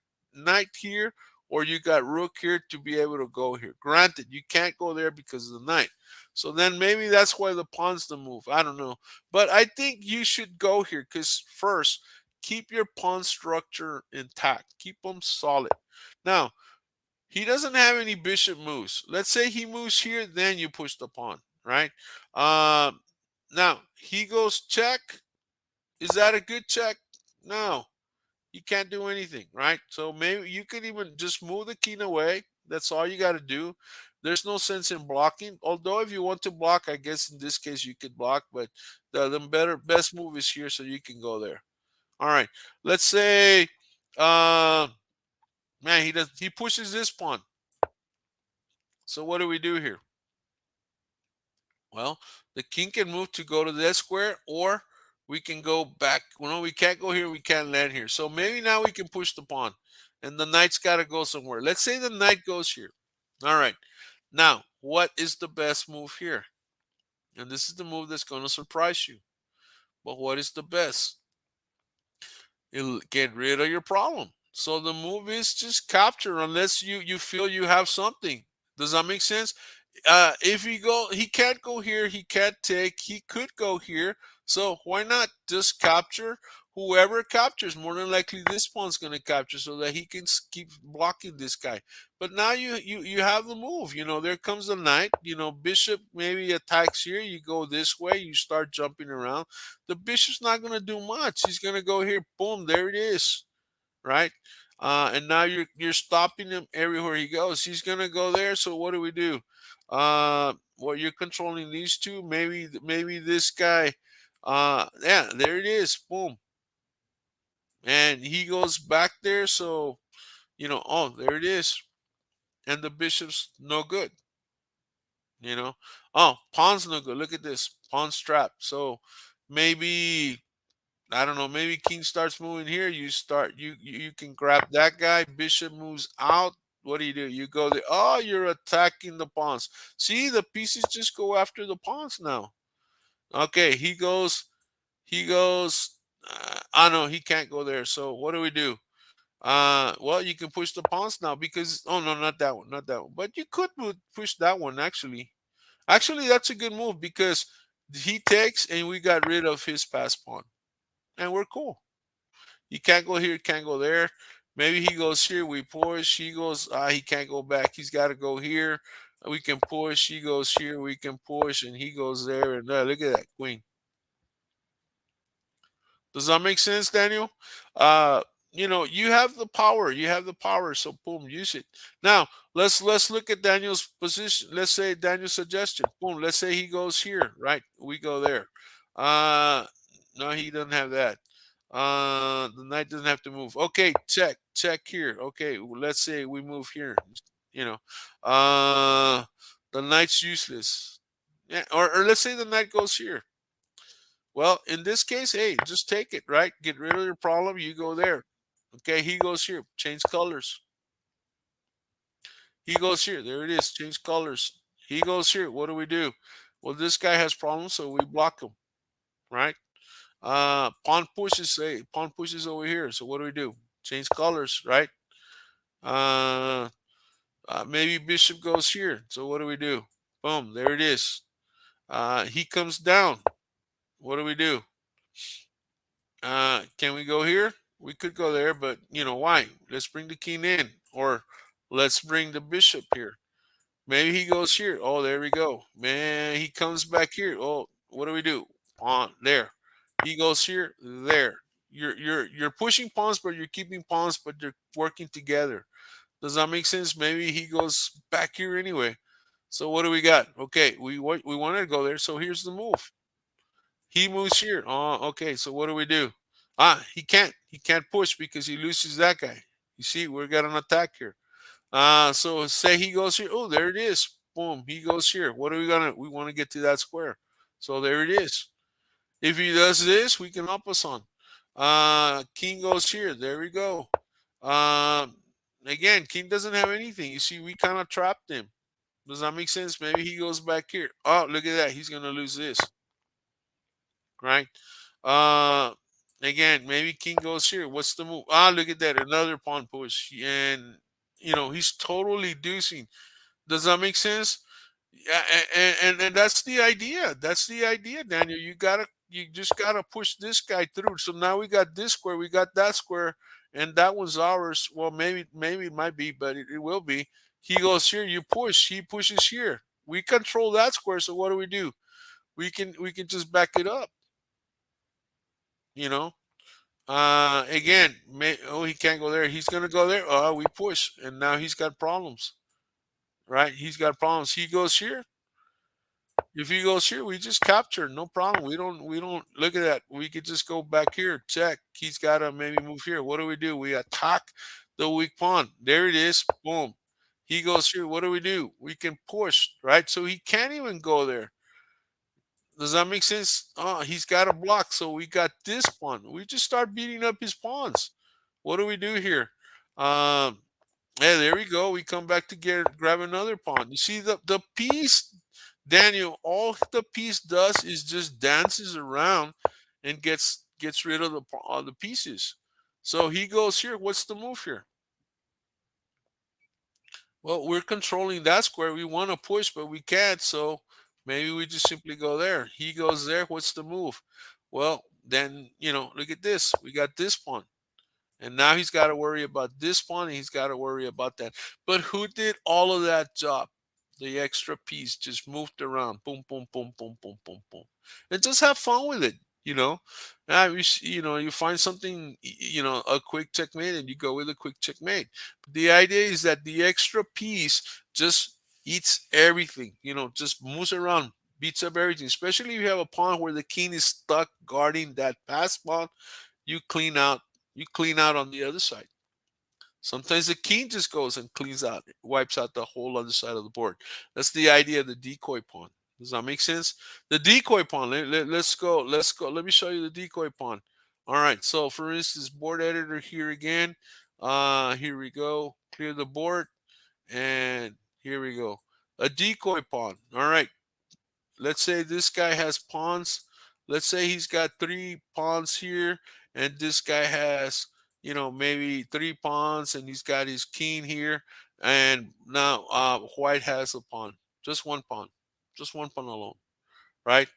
here, or you got rook here to be able to go here. Granted, you can't go there because of the knight. So then maybe that's why the pawn's the move. I don't know. But I think you should go here, because first, keep your pawn structure intact. Keep them solid. Now, he doesn't have any bishop moves. Let's say he moves here, then you push the pawn, right? Now, he goes check. Is that a good check? No, you can't do anything, right? So maybe you could even just move the king away. That's all you got to do. There's no sense in blocking. Although if you want to block, I guess in this case you could block, but the best move is here, so you can go there. All right. Let's say, man, he pushes this pawn. So what do we do here? Well, the king can move to go to that square, or we can go back. Well, no, we can't go here. We can't land here. So maybe now we can push the pawn, and the knight's got to go somewhere. Let's say the knight goes here. All right. Now, what is the best move here? And this is the move that's going to surprise you. But what is the best? It'll get rid of your problem. So the move is just capture, unless you feel you have something. Does that make sense? If he can't go here, he can't take, he could go here. So why not just capture? Whoever captures, more than likely this pawn's going to capture, so that he can keep blocking this guy. But now you have the move. There comes the knight. Bishop maybe attacks here. You go this way. You start jumping around. The bishop's not going to do much. He's going to go here. Boom. There it is. Right. And now you're stopping him everywhere he goes. He's going to go there. So what do we do? Well, you're controlling these two. Maybe this guy. Yeah, there it is. Boom. And he goes back there. So, oh, there it is. And the bishop's no good. Oh, pawn's no good. Look at this. Pawn's trapped. So maybe I don't know, maybe king starts moving here. You can grab that guy. Bishop moves out. What do? You go there. Oh, you're attacking the pawns. See, the pieces just go after the pawns now. Okay, he goes. I know he can't go there. So what do? Well, you can push the pawns now because oh no, not that one, not that one. But you could push that one actually. Actually, that's a good move because he takes and we got rid of his pass pawn, and we're cool. He can't go here, can't go there. Maybe he goes here, we push. He goes, he can't go back. He's got to go here. We can push. He goes here, we can push, and he goes there. And look at that queen. Does that make sense, Daniel? Uh, you have the power. You have the power. So boom, use it. Now let's look at Daniel's position. Let's say Daniel's suggestion. Boom. Let's say he goes here, right? We go there. Uh, no, he doesn't have that. The knight doesn't have to move. Okay, check here. Okay, let's say we move here. You know, uh, the knight's useless. Yeah, or let's say the knight goes here. Well, in this case, hey, just take it, right? Get rid of your problem. You go there. Okay, he goes here. Change colors. He goes here. There it is. Change colors. He goes here. What do? Well, this guy has problems, so we block him, right? Pawn pushes over here. So what do? Change colors, right? Uh, maybe bishop goes here. So what do? Boom, there it is. He comes down. What do? Can we go here? We could go there, but why? Let's bring the king in, or let's bring the bishop here. Maybe he goes here. Oh, there we go. Man, he comes back here. Oh, what do? Pawn there. He goes here, there. You're pushing pawns, but you're keeping pawns, but they're working together. Does that make sense? Maybe he goes back here anyway. So what do we got? Okay, we wanted to go there. So here's the move. He moves here. Oh, okay. So what do? He can't. He can't push because he loses that guy. You see, we're got an attack here. So say he goes here. Oh, there it is. Boom. He goes here. What are we gonna? We want to get to that square. So there it is. If he does this, we can up us on. King goes here. There we go. Um, again, king doesn't have anything. You see, we kind of trapped him. Does that make sense? Maybe he goes back here. Oh, look at that. He's gonna lose this, right? Uh, again, maybe king goes here. What's the move? Look at that. Another pawn push, and he's totally deucing. Does that make sense? Yeah, and that's the idea. That's the idea, Daniel. You just gotta push this guy through. So now we got this square, we got that square, and that one's ours. Well, maybe it might be, but it will be. He goes here, you push. He pushes here. We control that square. So what do? We can just back it up. You know. Again, he can't go there. He's gonna go there. Oh, we push, and now he's got problems. Right? He's got problems. He goes here. If he goes here, we just capture, no problem. We don't look at that. We could just go back here, check. He's gotta maybe move here. What do? We attack the weak pawn. There it is. Boom. He goes here. What do? We can push, right? So he can't even go there. Does that make sense? Oh, he's got a block. So we got this pawn. We just start beating up his pawns. What do we do here? Um, yeah, there we go. We come back to grab another pawn. You see the piece, Daniel. All the piece does is just dances around and gets rid of the pieces. So he goes here. What's the move here? Well, we're controlling that square. We want to push, but we can't. So maybe we just simply go there. He goes there. What's the move? Well, then look at this. We got this pawn. And now he's got to worry about this pawn and he's got to worry about that. But who did all of that job? The extra piece just moved around. Boom, boom, boom, boom, boom, boom, boom. And just have fun with it, you know. Now you find something, a quick checkmate and you go with a quick checkmate. But the idea is that the extra piece just eats everything, just moves around, beats up everything. Especially if you have a pawn where the king is stuck guarding that pass pawn, you clean out you clean out on the other side. Sometimes the king just goes and cleans out, wipes out the whole other side of the board. That's the idea of the decoy pawn. Does that make sense? The decoy pawn. Let's go. Let me show you the decoy pawn. All right. So for instance, board editor here again. Here we go. Clear the board, and here we go. A decoy pawn. All right. Let's say this guy has pawns. Let's say he's got 3 pawns here, and this guy has, maybe 3 pawns, and he's got his king here. And now white has a pawn, just 1 pawn, just 1 pawn alone, right?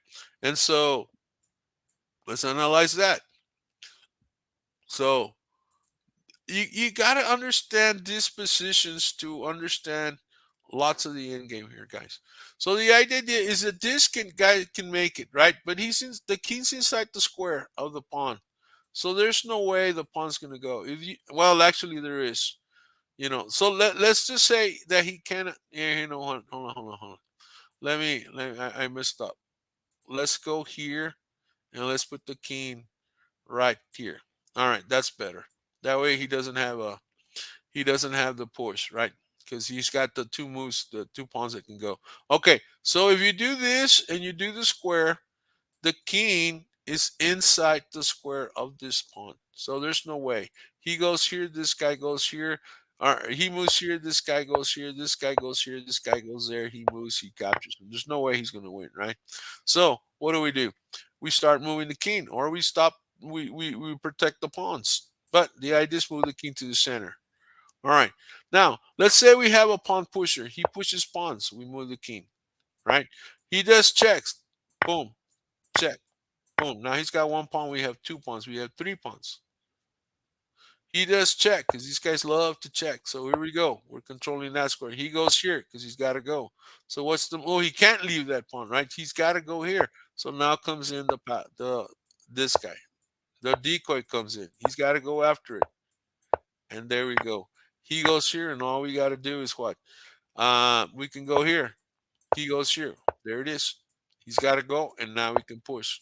And so let's analyze that. So you got to understand these positions to understand lots of the end game here, guys. So the idea is that this guy can make it, right? But the king's inside the square of the pawn, so there's no way the pawn's gonna go. Well, actually there is, So let's just say that he cannot. Yeah, hold on. I messed up. Let's go here and let's put the king right here. All right, that's better. That way he doesn't have the push, right? Because he's got the 2 moves, the 2 pawns that can go. Okay, so if you do this and you do the square, the king is inside the square of this pawn. So there's no way. He goes here, this guy goes here. Or he moves here, this guy goes here, this guy goes here, this guy goes there. He moves, he captures him. There's no way he's going to win, right? So what do? We start moving the king, or we stop. We protect the pawns. But the idea is move the king to the center. All right. Now, let's say we have a pawn pusher. He pushes pawns. We move the king, right? He does checks. Boom, check. Boom. Now he's got 1 pawn. We have 2 pawns. We have 3 pawns. He does check because these guys love to check. So here we go. We're controlling that square. He goes here because he's got to go. So what's the? Oh, he can't leave that pawn, right? He's got to go here. So now comes in this guy. The decoy comes in. He's got to go after it. And there we go. He goes here, and all we got to do is what? We can go here. He goes here. There it is. He's got to go, and now we can push.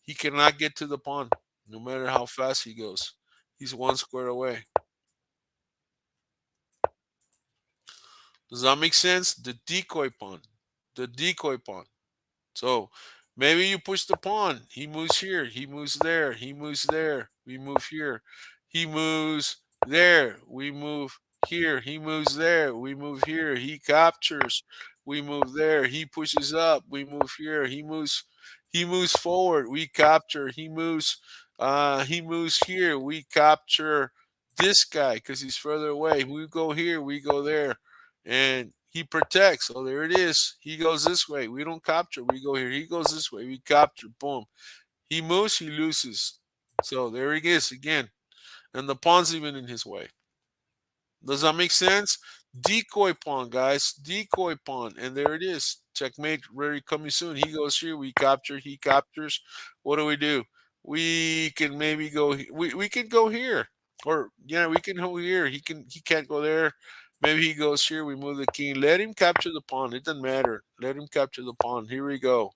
He cannot get to the pawn, no matter how fast he goes. He's 1 square away. Does that make sense? The decoy pawn. The decoy pawn. So maybe you push the pawn. He moves here. He moves there. He moves there. We move here. He moves there. We move here. He moves there. We move here. He captures. We move there. He pushes up. We move here. He moves forward. We capture. He moves here. We capture this guy because he's further away. We go here. We go there, and he protects. So there it is. He goes this way. We don't capture. We go here. He goes this way. We capture. Boom. He moves. He loses. So there he is again. And the pawn's even in his way. Does that make sense? Decoy pawn, guys. Decoy pawn. And there it is. Checkmate. Very coming soon. He goes here. We capture. He captures. What do? We can maybe go. We can go here. Or yeah, we can go here. He can't go there. Maybe he goes here. We move the king. Let him capture the pawn. It doesn't matter. Let him capture the pawn. Here we go.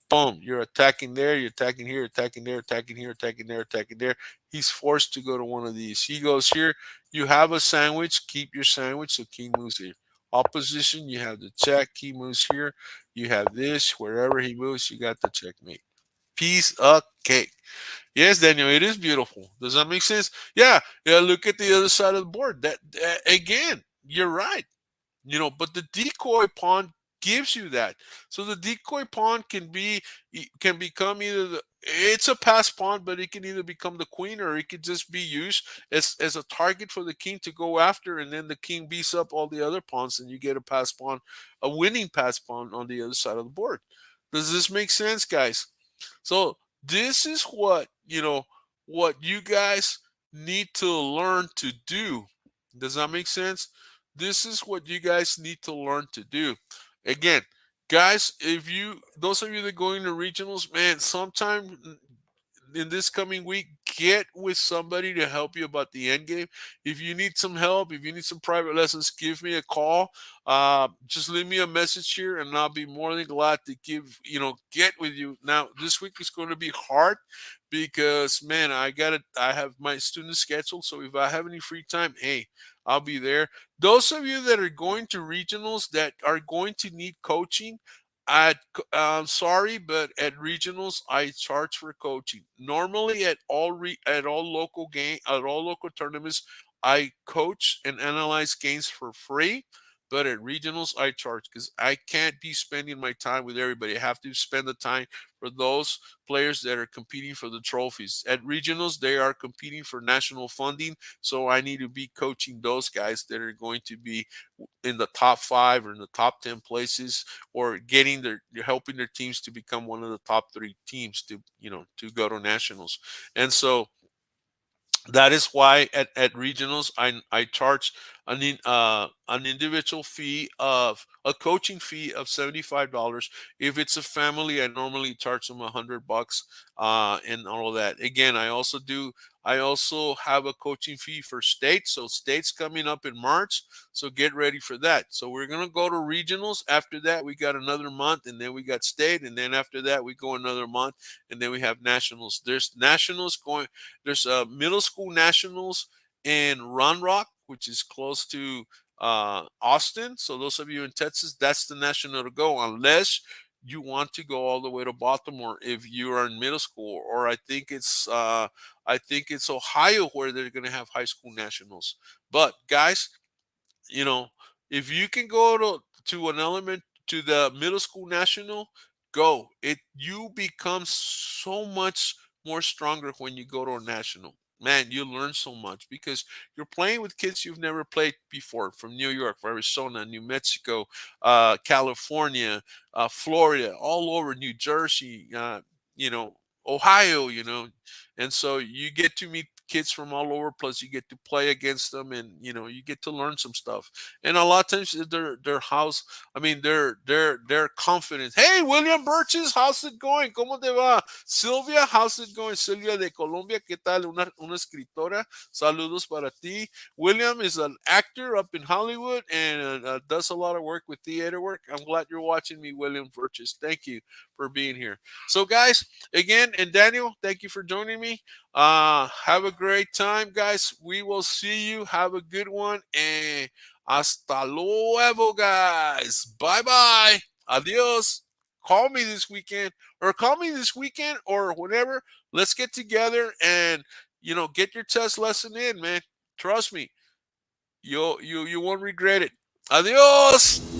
Boom. You're attacking there. You're attacking here. Attacking there. Attacking here. Attacking there. Attacking there. He's forced to go to one of these. He goes here. You have a sandwich. Keep your sandwich. So king moves here. Opposition. You have the check. He moves here. You have this. Wherever he moves, you got the checkmate. Piece of cake. Yes, Daniel, it is beautiful. Does that make sense? Yeah. Yeah. Look at the other side of the board. That again, you're right. But the decoy pawn gives you that. So the decoy pawn can become either it's a pass pawn, but it can either become the queen, or it could just be used as a target for the king to go after, and then the king beats up all the other pawns, and you get a pass pawn, a winning pass pawn on the other side of the board. Does this make sense, guys? So this is what you guys need to learn to do. Does that make sense? This is what you guys need to learn to do. Again, guys, if you those of you that go into regionals, man, sometime in this coming week, get with somebody to help you about the end game. If you need some help, if you need some private lessons, give me a call. Just leave me a message here, and I'll be more than glad to get with you. Now, this week is going to be hard because, man, I have my student schedule. So if I have any free time, hey, I'll be there. Those of you that are going to regionals that are going to need coaching, I'm sorry, but at regionals, I charge for coaching. Normally, at all local tournaments, I coach and analyze games for free. But at regionals, I charge because I can't be spending my time with everybody. I have to spend the time for those players that are competing for the trophies. At regionals, they are competing for national funding, so I need to be coaching those guys that are going to be in the top 5 or in the top 10 places, or getting their helping their teams to become one of the top 3 teams to to go to nationals. And so that is why at regionals I charge an individual fee of a coaching fee of $75. If it's a family, I normally charge them $100, and all of that. Again, I also have a coaching fee for states. So states coming up in March, so get ready for that. So we're gonna go to regionals. After that, we got another month, and then we got state, and then after that, we go another month, and then we have nationals. There's nationals going. There's middle school nationals in Round Rock, which is close to Austin. So those of you in Texas, that's the national to go, unless you want to go all the way to Baltimore if you are in middle school. Or I think it's Ohio where they're going to have high school nationals. But guys, you know, if you can go to an element to the middle school national, go. You become so much more stronger when you go to a national. Man, you learn so much because you're playing with kids you've never played before, from New York, Arizona, New Mexico, California, Florida, all over New Jersey, you know, Ohio, and so you get to meet kids from all over. Plus, you get to play against them, and you get to learn some stuff. And a lot of times, their house, I mean, their confidence. Hey, William Birches, how's it going? ¿Cómo te va? Silvia, how's it going? Silvia de Colombia, ¿qué tal? Una escritora. Saludos para ti. William is an actor up in Hollywood and does a lot of work with theater work. I'm glad you're watching me, William Birches. Thank you for being here. So, guys, again, and Daniel, thank you for joining me. Have a great time, guys. We will see you. Have a good one, and hasta luego, guys. Bye bye. Adios. Call me this weekend, or whenever. Let's get together and get your test lesson in, man. Trust me, you won't regret it. Adios.